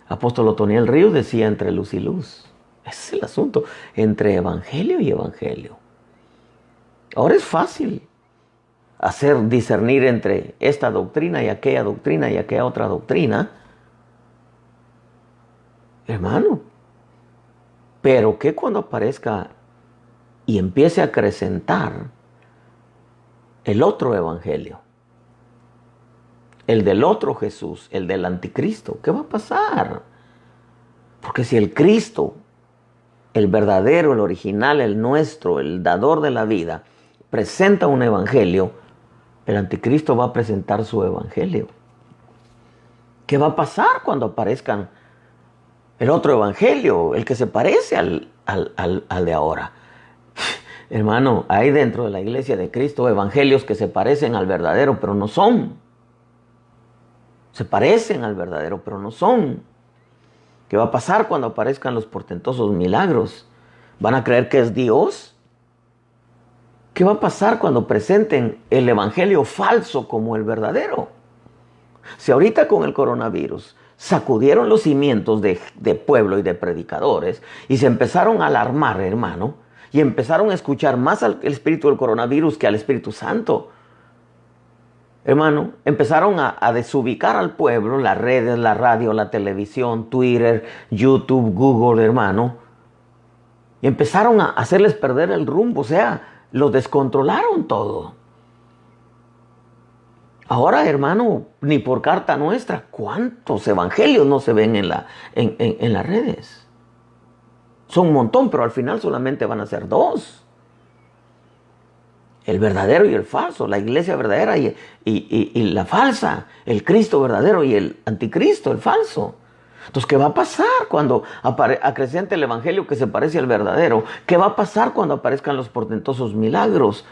Apóstol Otoniel Ríos decía entre luz y luz. Ese es el asunto, entre evangelio y evangelio. Ahora es fácil discernir entre esta doctrina y aquella otra doctrina, hermano. Pero que cuando aparezca y empiece a acrecentar el otro evangelio, el del otro Jesús, el del anticristo, ¿qué va a pasar? Porque si el Cristo, el verdadero, el original, el nuestro, el dador de la vida, presenta un evangelio, el anticristo va a presentar su evangelio. ¿Qué va a pasar cuando aparezcan el otro evangelio, el que se parece al de ahora? Hermano, hay dentro de la iglesia de Cristo evangelios que se parecen al verdadero, pero no son. Se parecen al verdadero, pero no son. ¿Qué va a pasar cuando aparezcan los portentosos milagros? ¿Van a creer que es Dios? ¿Qué va a pasar cuando presenten el evangelio falso como el verdadero? Si ahorita con el coronavirus sacudieron los cimientos de pueblo y de predicadores y se empezaron a alarmar, hermano, y empezaron a escuchar más al espíritu del coronavirus que al Espíritu Santo, hermano, empezaron a desubicar al pueblo, las redes, la radio, la televisión, Twitter, YouTube, Google, hermano, y empezaron a hacerles perder el rumbo, o sea, los descontrolaron todo. Ahora, hermano, ni por carta nuestra, ¿cuántos evangelios no se ven en las redes? Son un montón, pero al final solamente van a ser dos. El verdadero y el falso, la iglesia verdadera y la falsa, el Cristo verdadero y el anticristo, el falso. Entonces, ¿qué va a pasar cuando acreciente el evangelio que se parece al verdadero? ¿Qué va a pasar cuando aparezcan los portentosos milagros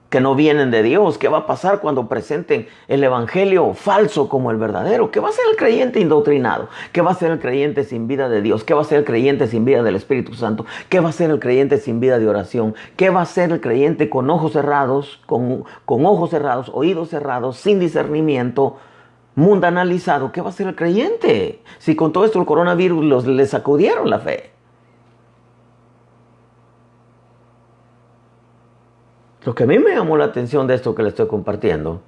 que no vienen de Dios? ¿Qué va a pasar cuando presenten el evangelio falso como el verdadero? ¿Qué va a hacer el creyente indoctrinado? ¿Qué va a hacer el creyente sin vida de Dios? ¿Qué va a hacer el creyente sin vida del Espíritu Santo? ¿Qué va a hacer el creyente sin vida de oración? ¿Qué va a hacer el creyente con ojos cerrados, con ojos cerrados, oídos cerrados, sin discernimiento, mundanalizado? ¿Qué va a hacer el creyente si con todo esto el coronavirus les sacudieron la fe? Lo que a mí me llamó la atención de esto que le estoy compartiendo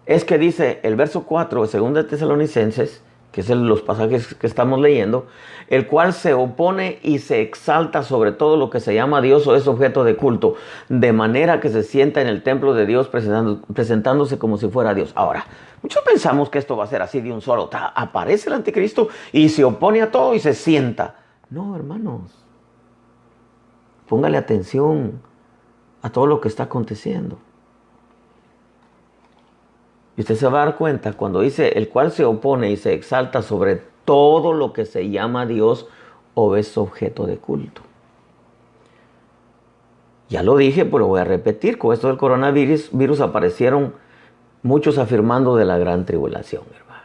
es que dice el verso 4 de 2 de Tesalonicenses, que es los pasajes que estamos leyendo, el cual se opone y se exalta sobre todo lo que se llama Dios o es objeto de culto, de manera que se sienta en el templo de Dios presentándose como si fuera Dios. Ahora, muchos pensamos que esto va a ser así de un solo. Aparece el anticristo y se opone a todo y se sienta. No, hermanos, póngale atención a todo lo que está aconteciendo. Y usted se va a dar cuenta cuando dice el cual se opone y se exalta sobre todo lo que se llama Dios o es objeto de culto. Ya lo dije, pero lo voy a repetir. Con esto del coronavirus aparecieron muchos afirmando de la gran tribulación, hermano.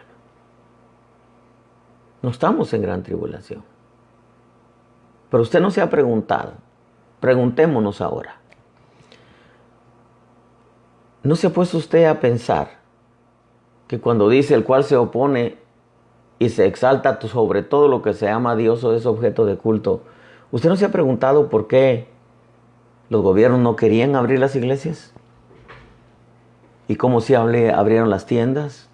No estamos en gran tribulación. Pero usted no se ha preguntado. Preguntémonos ahora. ¿No se ha puesto usted a pensar que cuando dice el cual se opone y se exalta sobre todo lo que se llama Dios o es objeto de culto, usted no se ha preguntado por qué los gobiernos no querían abrir las iglesias? ¿Y cómo si abrieron las tiendas?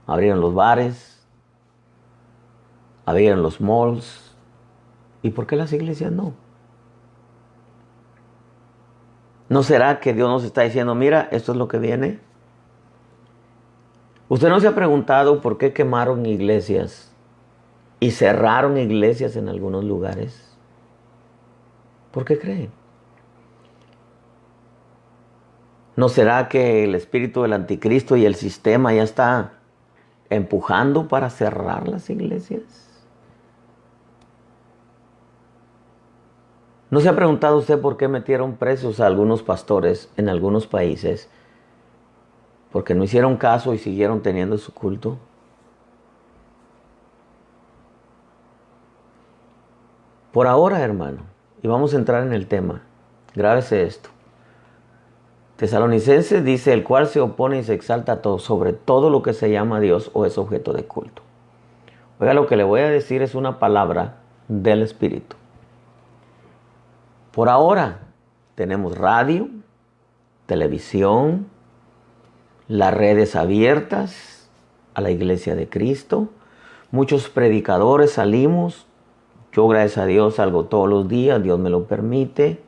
Abrieron los bares, abrieron los malls. ¿Y por qué las iglesias no? ¿No será que Dios nos está diciendo, mira, esto es lo que viene? ¿Usted no se ha preguntado por qué quemaron iglesias y cerraron iglesias en algunos lugares? ¿Por qué creen? ¿No será que el espíritu del anticristo y el sistema ya está empujando para cerrar las iglesias? ¿No se ha preguntado usted por qué metieron presos a algunos pastores en algunos países? Porque no hicieron caso y siguieron teniendo su culto. Por ahora, hermano, y vamos a entrar en el tema, grábese esto. Tesalonicenses dice, el cual se opone y se exalta sobre todo lo que se llama Dios o es objeto de culto. Oiga, lo que le voy a decir es una palabra del Espíritu. Por ahora tenemos radio, televisión, las redes abiertas a la Iglesia de Cristo. Muchos predicadores salimos. Yo, gracias a Dios, salgo todos los días. Dios me lo permite.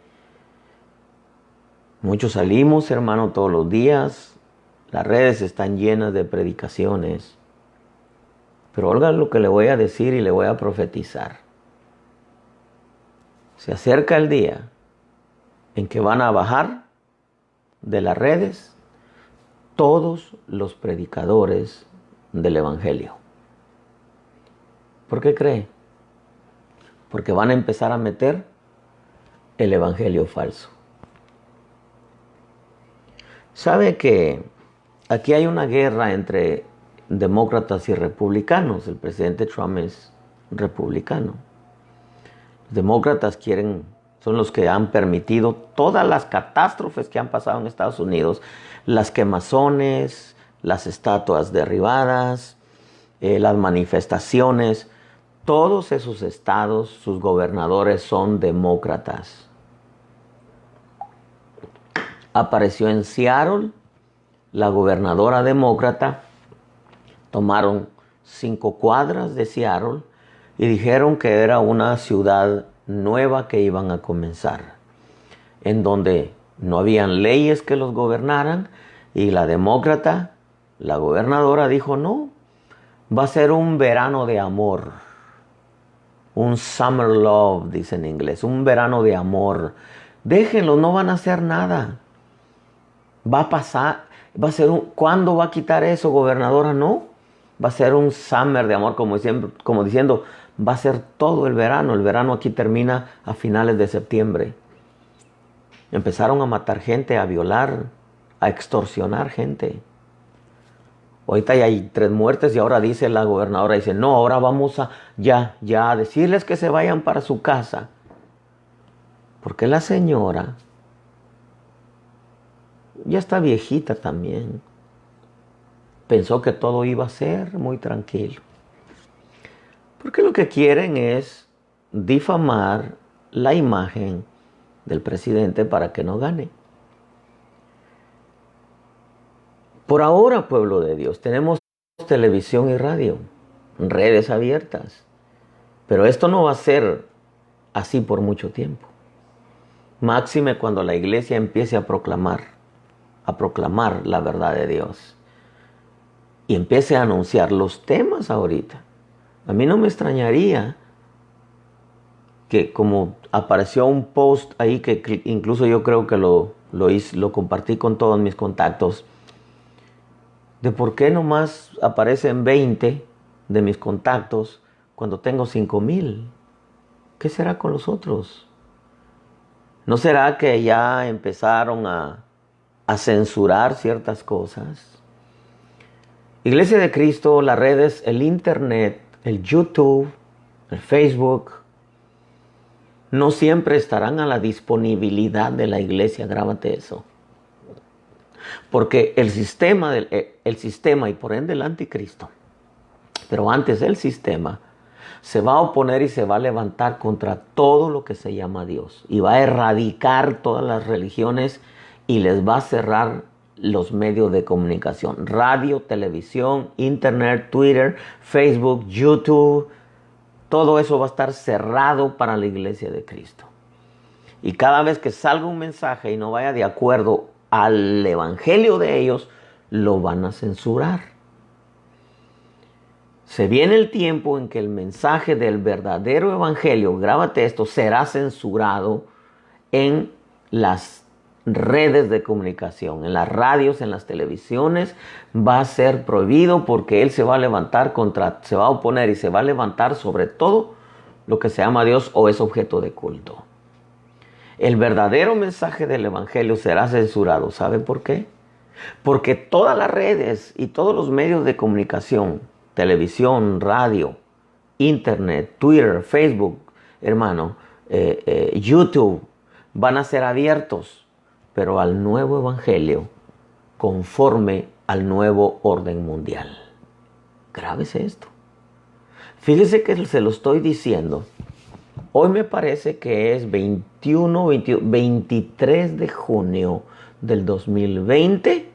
Muchos salimos, hermano, todos los días. Las redes están llenas de predicaciones. Pero oiga lo que le voy a decir y le voy a profetizar. Se acerca el día en que van a bajar de las redes todos los predicadores del Evangelio. ¿Por qué cree? Porque van a empezar a meter el Evangelio falso. ¿Sabe que aquí hay una guerra entre demócratas y republicanos? El presidente Trump es republicano. Los demócratas son los que han permitido todas las catástrofes que han pasado en Estados Unidos, las quemazones, las estatuas derribadas, las manifestaciones. Todos esos estados, sus gobernadores son demócratas. Apareció en Seattle la gobernadora demócrata. Tomaron 5 cuadras de Seattle y dijeron que era una ciudad nueva que iban a comenzar, en donde no habían leyes que los gobernaran, y la demócrata, la gobernadora, dijo no, va a ser un verano de amor, un summer love, dice en inglés, un verano de amor. Déjenlo, no van a hacer nada. Va a pasar, ¿cuándo va a quitar eso, gobernadora? No, va a ser un summer de amor, como diciendo, va a ser todo el verano. El verano aquí termina a finales de septiembre. Empezaron a matar gente, a violar, a extorsionar gente. Ahorita ya hay 3 muertes y ahora dice la gobernadora, dice, no, ahora vamos a decirles que se vayan para su casa. Porque la señora ya está viejita también. Pensó que todo iba a ser muy tranquilo. Porque lo que quieren es difamar la imagen del presidente para que no gane. Por ahora, pueblo de Dios, tenemos televisión y radio, redes abiertas. Pero esto no va a ser así por mucho tiempo. Máxime cuando la iglesia empiece a proclamar la verdad de Dios. Y empiece a anunciar los temas ahorita. A mí no me extrañaría que, como apareció un post ahí que incluso yo creo que lo compartí con todos mis contactos, de por qué nomás aparecen 20 de mis contactos cuando tengo 5,000. ¿Qué será con los otros? ¿No será que ya empezaron a censurar ciertas cosas? Iglesia de Cristo, las redes, el internet, el YouTube, el Facebook, no siempre estarán a la disponibilidad de la iglesia. Grábate eso. Porque el sistema y por ende el anticristo, pero antes el sistema, se va a oponer y se va a levantar contra todo lo que se llama Dios. Y va a erradicar todas las religiones y les va a cerrar los medios de comunicación. Radio, televisión, internet, Twitter, Facebook, YouTube. Todo eso va a estar cerrado para la iglesia de Cristo. Y cada vez que salga un mensaje y no vaya de acuerdo al evangelio de ellos, lo van a censurar. Se viene el tiempo en que el mensaje del verdadero evangelio, grábate esto, será censurado en las redes de comunicación, en las radios, en las televisiones. Va a ser prohibido porque él se va a oponer y se va a levantar sobre todo lo que se llama Dios o es objeto de culto. El verdadero mensaje del Evangelio será censurado. ¿Sabe por qué? Porque todas las redes y todos los medios de comunicación, televisión, radio, internet, Twitter, Facebook, hermano, YouTube, van a ser abiertos, pero al nuevo Evangelio, conforme al nuevo orden mundial. Grábese esto. Fíjese que se lo estoy diciendo. Hoy me parece que es 23 de junio del 2020.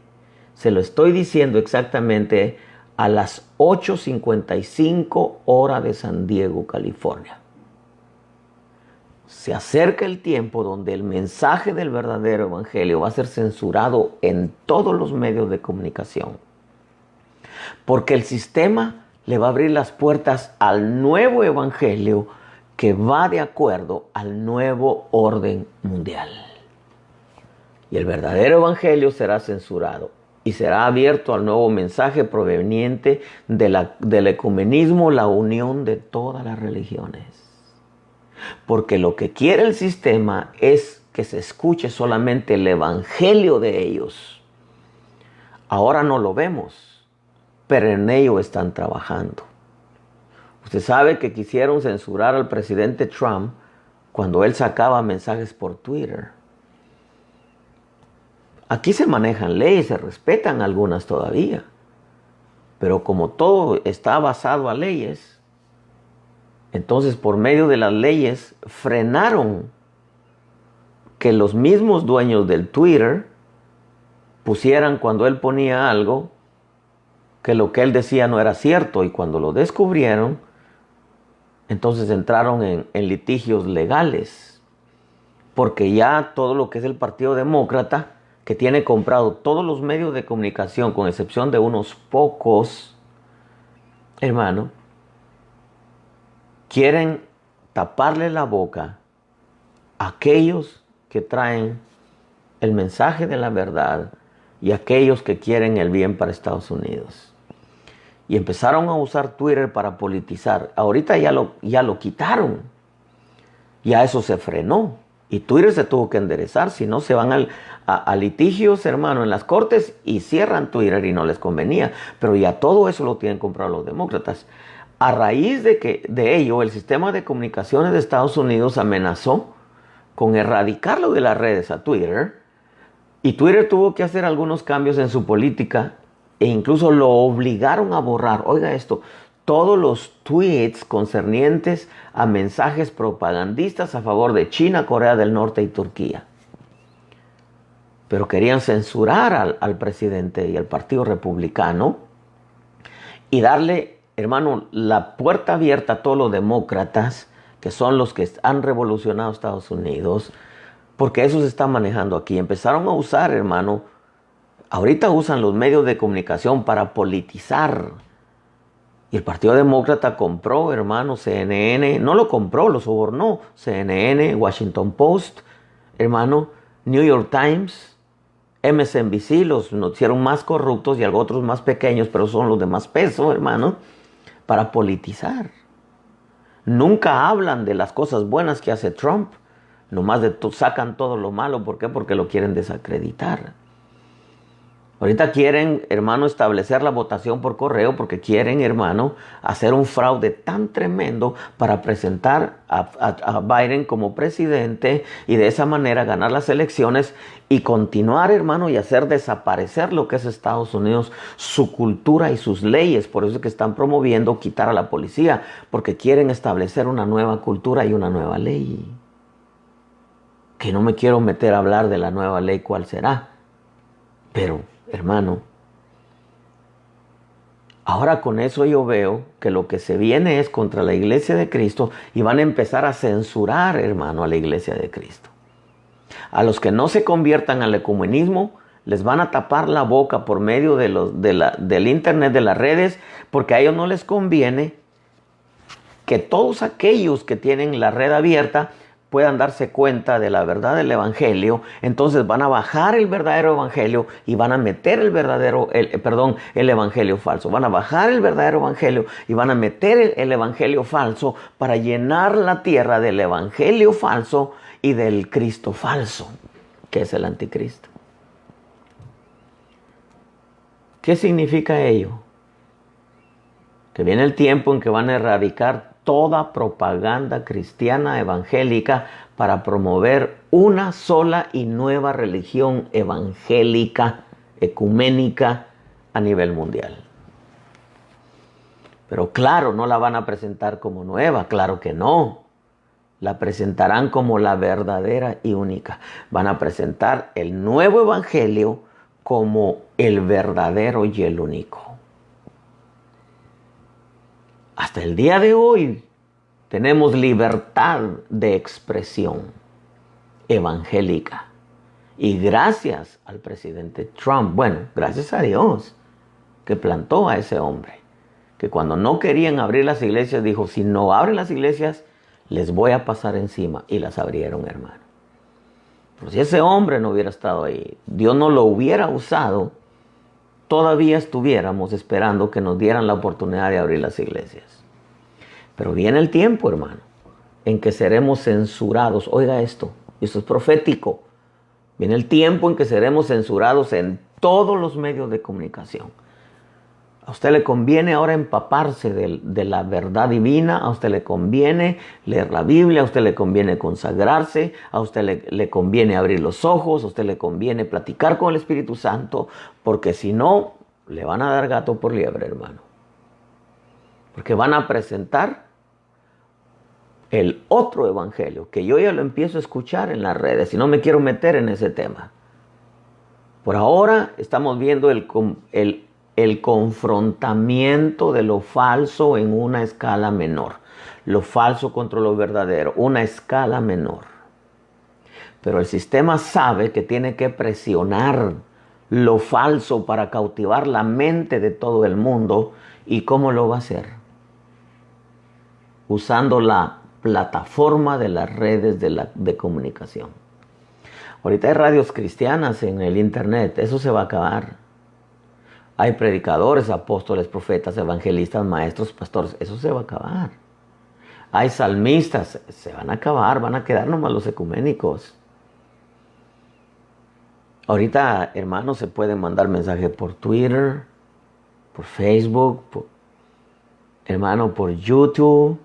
Se lo estoy diciendo exactamente a las 8:55 hora de San Diego, California. Se acerca el tiempo donde el mensaje del verdadero evangelio va a ser censurado en todos los medios de comunicación. Porque el sistema le va a abrir las puertas al nuevo evangelio que va de acuerdo al nuevo orden mundial. Y el verdadero evangelio será censurado y será abierto al nuevo mensaje proveniente del ecumenismo, la unión de todas las religiones. Porque lo que quiere el sistema es que se escuche solamente el evangelio de ellos. Ahora no lo vemos, pero en ello están trabajando. Usted sabe que quisieron censurar al presidente Trump cuando él sacaba mensajes por Twitter. Aquí se manejan leyes, se respetan algunas todavía. Pero como todo está basado a leyes, entonces por medio de las leyes frenaron que los mismos dueños del Twitter pusieran cuando él ponía algo que lo que él decía no era cierto. Y cuando lo descubrieron, entonces entraron en litigios legales. Porque ya todo lo que es el Partido Demócrata, que tiene comprado todos los medios de comunicación, con excepción de unos pocos, hermano, quieren taparle la boca a aquellos que traen el mensaje de la verdad y aquellos que quieren el bien para Estados Unidos. Y empezaron a usar Twitter para politizar. Ahorita ya lo quitaron. Ya eso se frenó. Y Twitter se tuvo que enderezar. Si no, se van a litigios, hermano, en las cortes y cierran Twitter y no les convenía. Pero ya todo eso lo tienen comprado los demócratas. A raíz de ello, el sistema de comunicaciones de Estados Unidos amenazó con erradicarlo de las redes a Twitter. Y Twitter tuvo que hacer algunos cambios en su política e incluso lo obligaron a borrar, oiga esto, todos los tweets concernientes a mensajes propagandistas a favor de China, Corea del Norte y Turquía. Pero querían censurar al presidente y al Partido Republicano y darle, hermano, la puerta abierta a todos los demócratas, que son los que han revolucionado Estados Unidos, porque eso se está manejando aquí. Empezaron a usar, hermano, ahorita usan los medios de comunicación para politizar. Y el Partido Demócrata compró, hermano, CNN, no lo compró, lo sobornó. CNN, Washington Post, hermano, New York Times, MSNBC, los noticieros más corruptos y otros más pequeños, pero son los de más peso, hermano, para politizar. Nunca hablan de las cosas buenas que hace Trump. Nomás sacan todo lo malo. ¿Por qué? Porque lo quieren desacreditar. Ahorita quieren, hermano, establecer la votación por correo porque quieren, hermano, hacer un fraude tan tremendo para presentar a Biden como presidente y de esa manera ganar las elecciones y continuar, hermano, y hacer desaparecer lo que es Estados Unidos, su cultura y sus leyes. Por eso es que están promoviendo quitar a la policía, porque quieren establecer una nueva cultura y una nueva ley. Que no me quiero meter a hablar de la nueva ley, cuál será. Pero, hermano, ahora con eso yo veo que lo que se viene es contra la iglesia de Cristo y van a empezar a censurar, hermano, a la iglesia de Cristo. A los que no se conviertan al ecumenismo, les van a tapar la boca por medio del internet, de las redes, porque a ellos no les conviene que todos aquellos que tienen la red abierta puedan darse cuenta de la verdad del evangelio, entonces van a bajar el verdadero evangelio y van a meter el evangelio falso. Van a bajar el verdadero evangelio y van a meter el evangelio falso para llenar la tierra del evangelio falso y del Cristo falso, que es el anticristo. ¿Qué significa ello? Que viene el tiempo en que van a erradicar toda propaganda cristiana evangélica para promover una sola y nueva religión evangélica, ecuménica a nivel mundial. Pero claro, no la van a presentar como nueva, claro que no. La presentarán como la verdadera y única. Van a presentar el nuevo evangelio como el verdadero y el único. Hasta el día de hoy tenemos libertad de expresión evangélica. Y gracias al presidente Trump, bueno, gracias a Dios que plantó a ese hombre, que cuando no querían abrir las iglesias dijo, si no abren las iglesias, les voy a pasar encima. Y las abrieron, hermano. Pero si ese hombre no hubiera estado ahí, Dios no lo hubiera usado, todavía estuviéramos esperando que nos dieran la oportunidad de abrir las iglesias. Pero viene el tiempo, hermano, en que seremos censurados. Oiga esto es profético. Viene el tiempo en que seremos censurados en todos los medios de comunicación. A usted le conviene ahora empaparse de la verdad divina, a usted le conviene leer la Biblia, a usted le conviene consagrarse, a usted le conviene abrir los ojos, a usted le conviene platicar con el Espíritu Santo, porque si no, le van a dar gato por liebre, hermano. Porque van a presentar el otro evangelio, que yo ya lo empiezo a escuchar en las redes y no me quiero meter en ese tema. Por ahora estamos viendo el confrontamiento de lo falso en una escala menor. Lo falso contra lo verdadero, una escala menor. Pero el sistema sabe que tiene que presionar lo falso para cautivar la mente de todo el mundo. ¿Y cómo lo va a hacer? Usando la plataforma de las redes de comunicación. Ahorita hay radios cristianas en el internet, eso se va a acabar. Hay predicadores, apóstoles, profetas, evangelistas, maestros, pastores, eso se va a acabar. Hay salmistas, se van a acabar, van a quedar nomás los ecuménicos. Ahorita, hermanos, se pueden mandar mensajes por Twitter, por Facebook, por YouTube.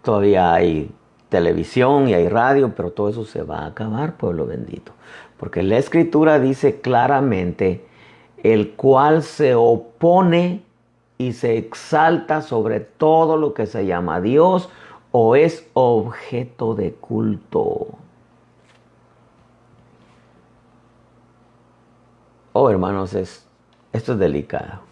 Todavía hay televisión y hay radio, pero todo eso se va a acabar, pueblo bendito. Porque la Escritura dice claramente, el cual se opone y se exalta sobre todo lo que se llama Dios o es objeto de culto. Oh, hermanos, esto es delicado.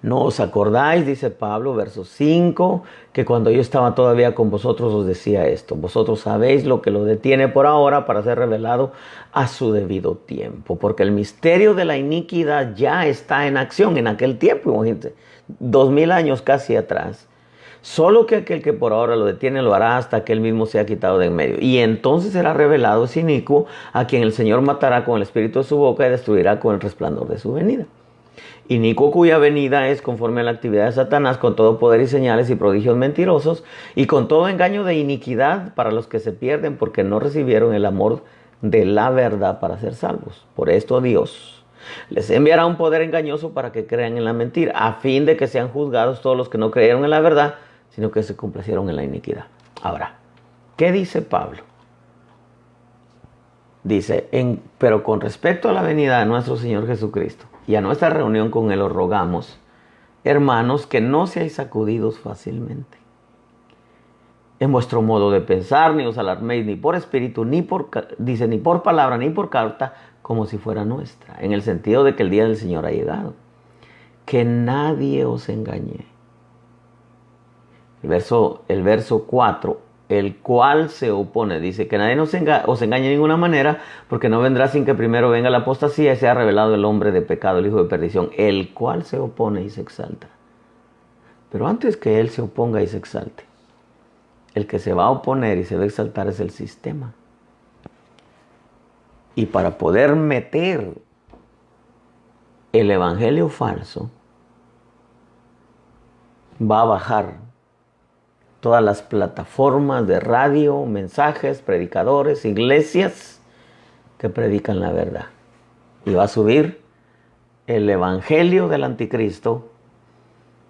¿No os acordáis, dice Pablo, verso 5, que cuando yo estaba todavía con vosotros os decía esto? Vosotros sabéis lo que lo detiene por ahora para ser revelado a su debido tiempo. Porque el misterio de la iniquidad ya está en acción en aquel tiempo, imagínate, 2000 años casi atrás. Solo que aquel que por ahora lo detiene lo hará hasta que él mismo sea quitado de en medio. Y entonces será revelado ese inicuo a quien el Señor matará con el espíritu de su boca y destruirá con el resplandor de su venida. Inicuo cuya venida es conforme a la actividad de Satanás con todo poder y señales y prodigios mentirosos y con todo engaño de iniquidad para los que se pierden porque no recibieron el amor de la verdad para ser salvos. Por esto Dios les enviará un poder engañoso para que crean en la mentira, a fin de que sean juzgados todos los que no creyeron en la verdad, sino que se complacieron en la iniquidad. Ahora, ¿qué dice Pablo? Dice, pero con respecto a la venida de nuestro Señor Jesucristo y a nuestra reunión con Él os rogamos, hermanos, que no seáis sacudidos fácilmente en vuestro modo de pensar, ni os alarméis ni por espíritu, ni por palabra, ni por carta, como si fuera nuestra, en el sentido de que el día del Señor ha llegado. Que nadie os engañe. El verso 4, el cual se opone, dice que nadie os engañe de ninguna manera, porque no vendrá sin que primero venga la apostasía y sea revelado el hombre de pecado, el hijo de perdición, el cual se opone y se exalta. Pero antes que él se oponga y se exalte, el que se va a oponer y se va a exaltar es el sistema. Y para poder meter el evangelio falso, va a bajar todas las plataformas de radio, mensajes, predicadores, iglesias que predican la verdad. Y va a subir el evangelio del anticristo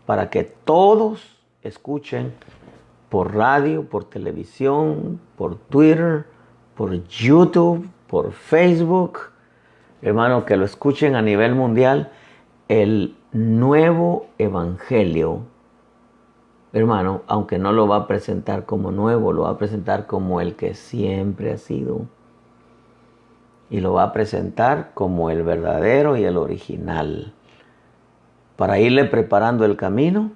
para que todos escuchen por radio, por televisión, por Twitter, por YouTube, por Facebook, hermano, que lo escuchen a nivel mundial, el nuevo evangelio, hermano, aunque no lo va a presentar como nuevo, lo va a presentar como el que siempre ha sido. Y lo va a presentar como el verdadero y el original, para irle preparando el camino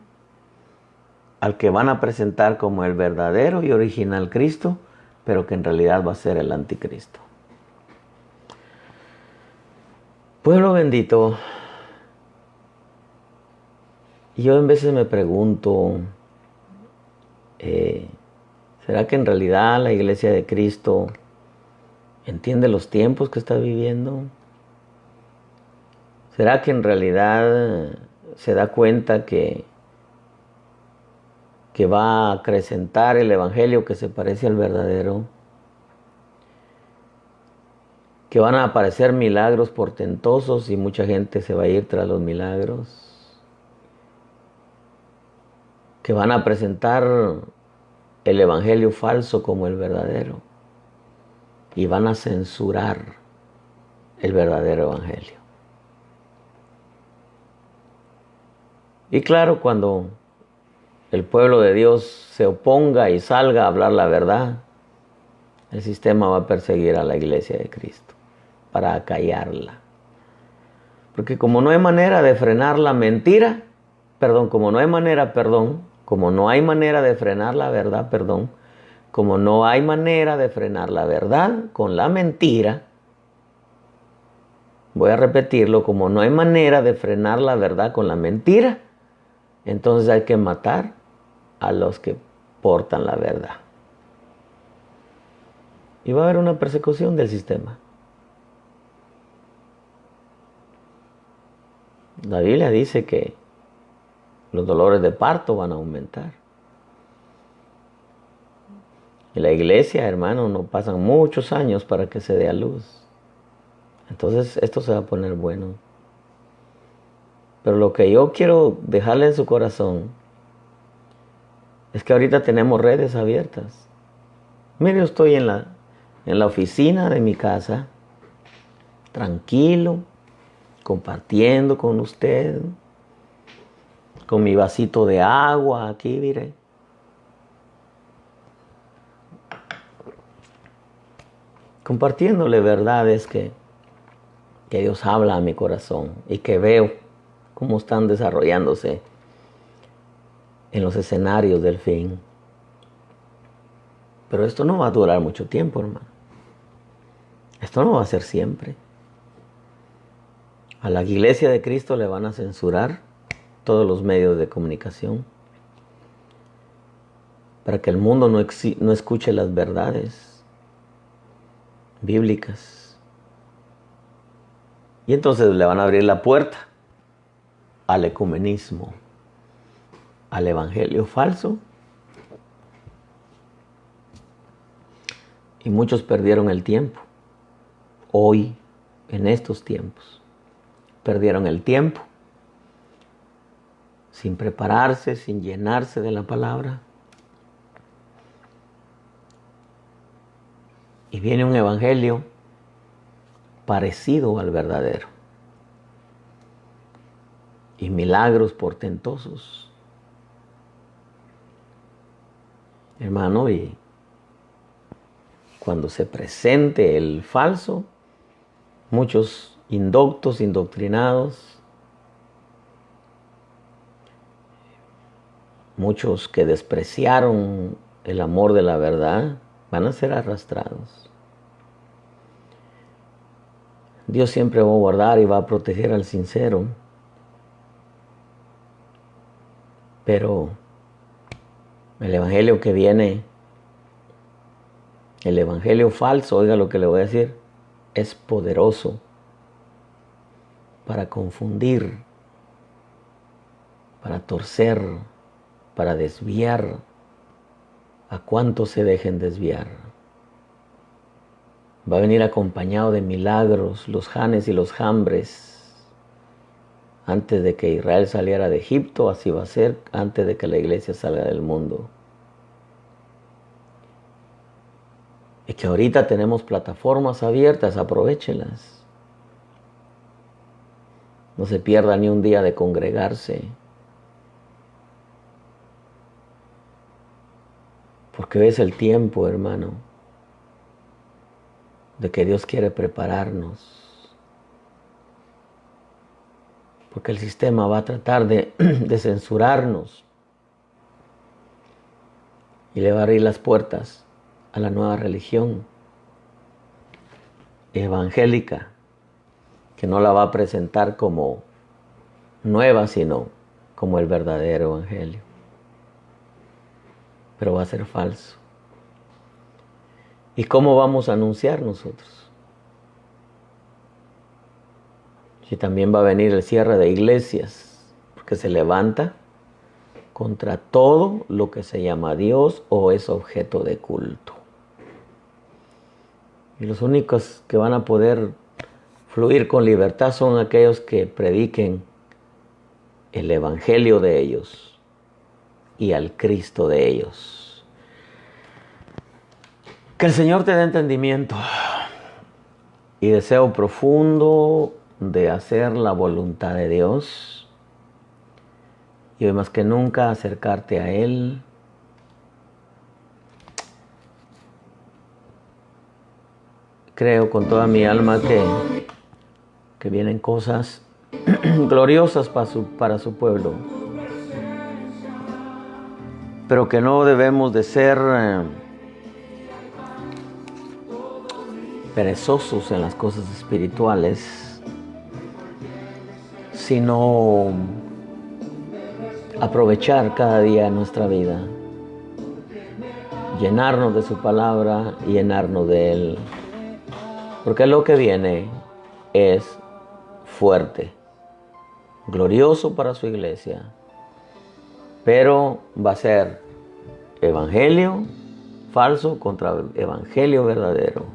al que van a presentar como el verdadero y original Cristo, pero que en realidad va a ser el anticristo. Pueblo bendito, yo en veces me pregunto, ¿será que en realidad la iglesia de Cristo entiende los tiempos que está viviendo? ¿Será que en realidad se da cuenta que va a acrecentar el evangelio que se parece al verdadero? Que van a aparecer milagros portentosos y mucha gente se va a ir tras los milagros. Que van a presentar el evangelio falso como el verdadero. Y van a censurar el verdadero evangelio. Y claro, cuando el pueblo de Dios se oponga y salga a hablar la verdad, el sistema va a perseguir a la iglesia de Cristo para acallarla. Porque como no hay manera de frenar la mentira, como no hay manera de frenar la verdad, como no hay manera de frenar la verdad con la mentira, voy a repetirlo, como no hay manera de frenar la verdad con la mentira, entonces hay que matar a los que portan la verdad. Y va a haber una persecución del sistema. La Biblia dice que los dolores de parto van a aumentar. Y la iglesia, hermano, no pasan muchos años para que se dé a luz. Entonces esto se va a poner bueno. Pero lo que yo quiero dejarle en su corazón es que ahorita tenemos redes abiertas. Mire, yo estoy en la oficina de mi casa, tranquilo, compartiendo con usted, con mi vasito de agua aquí, mire. Compartiéndole verdades que Dios habla a mi corazón y que veo cómo están desarrollándose en los escenarios del fin. Pero esto no va a durar mucho tiempo, hermano. Esto no va a ser siempre. A la iglesia de Cristo le van a censurar todos los medios de comunicación para que el mundo no escuche las verdades bíblicas. Y entonces le van a abrir la puerta al ecumenismo, al evangelio falso. Y muchos perdieron el tiempo. Hoy, en estos tiempos, perdieron el tiempo sin prepararse, sin llenarse de la palabra. Y viene un evangelio parecido al verdadero. Y milagros portentosos. Hermano, y cuando se presente el falso, muchos indoctos, indoctrinados, muchos que despreciaron el amor de la verdad, van a ser arrastrados. Dios siempre va a guardar y va a proteger al sincero. Pero el evangelio que viene El evangelio falso, oiga lo que le voy a decir, es poderoso para confundir, para torcer, para desviar a cuantos se dejen desviar. Va a venir acompañado de milagros, los Janes y los Jambres. Antes de que Israel saliera de Egipto, así va a ser antes de que la iglesia salga del mundo. Y que ahorita tenemos plataformas abiertas, aprovéchelas. No se pierda ni un día de congregarse. Porque es el tiempo, hermano, de que Dios quiere prepararnos. Porque el sistema va a tratar de censurarnos y le va a abrir las puertas a la nueva religión evangélica, que no la va a presentar como nueva, sino como el verdadero evangelio. Pero va a ser falso. ¿Y cómo vamos a anunciar nosotros? Si también va a venir el cierre de iglesias, porque se levanta contra todo lo que se llama Dios o es objeto de culto. Y los únicos que van a poder fluir con libertad son aquellos que prediquen el evangelio de ellos y al Cristo de ellos. Que el Señor te dé entendimiento y deseo profundo de hacer la voluntad de Dios y hoy más que nunca acercarte a Él. Creo con toda mi alma que vienen cosas gloriosas para su pueblo, pero que no debemos de ser perezosos en las cosas espirituales, sino aprovechar cada día de nuestra vida, llenarnos de su palabra y llenarnos de Él, porque lo que viene es fuerte, glorioso para su iglesia, pero va a ser evangelio falso contra evangelio verdadero.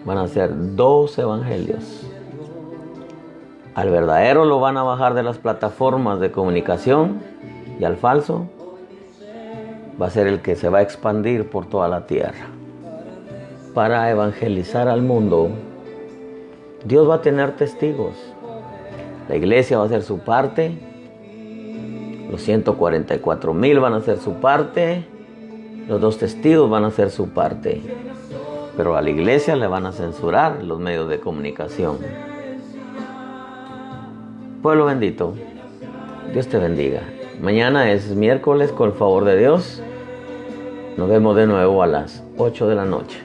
Van a ser dos evangelios. Al verdadero lo van a bajar de las plataformas de comunicación y al falso va a ser el que se va a expandir por toda la tierra. Para evangelizar al mundo, Dios va a tener testigos. La iglesia va a hacer su parte. Los 144,000 van a hacer su parte. Los 2 testigos van a hacer su parte. Pero a la iglesia le van a censurar los medios de comunicación. Pueblo bendito, Dios te bendiga. Mañana es miércoles, con el favor de Dios. Nos vemos de nuevo a las 8 de la noche.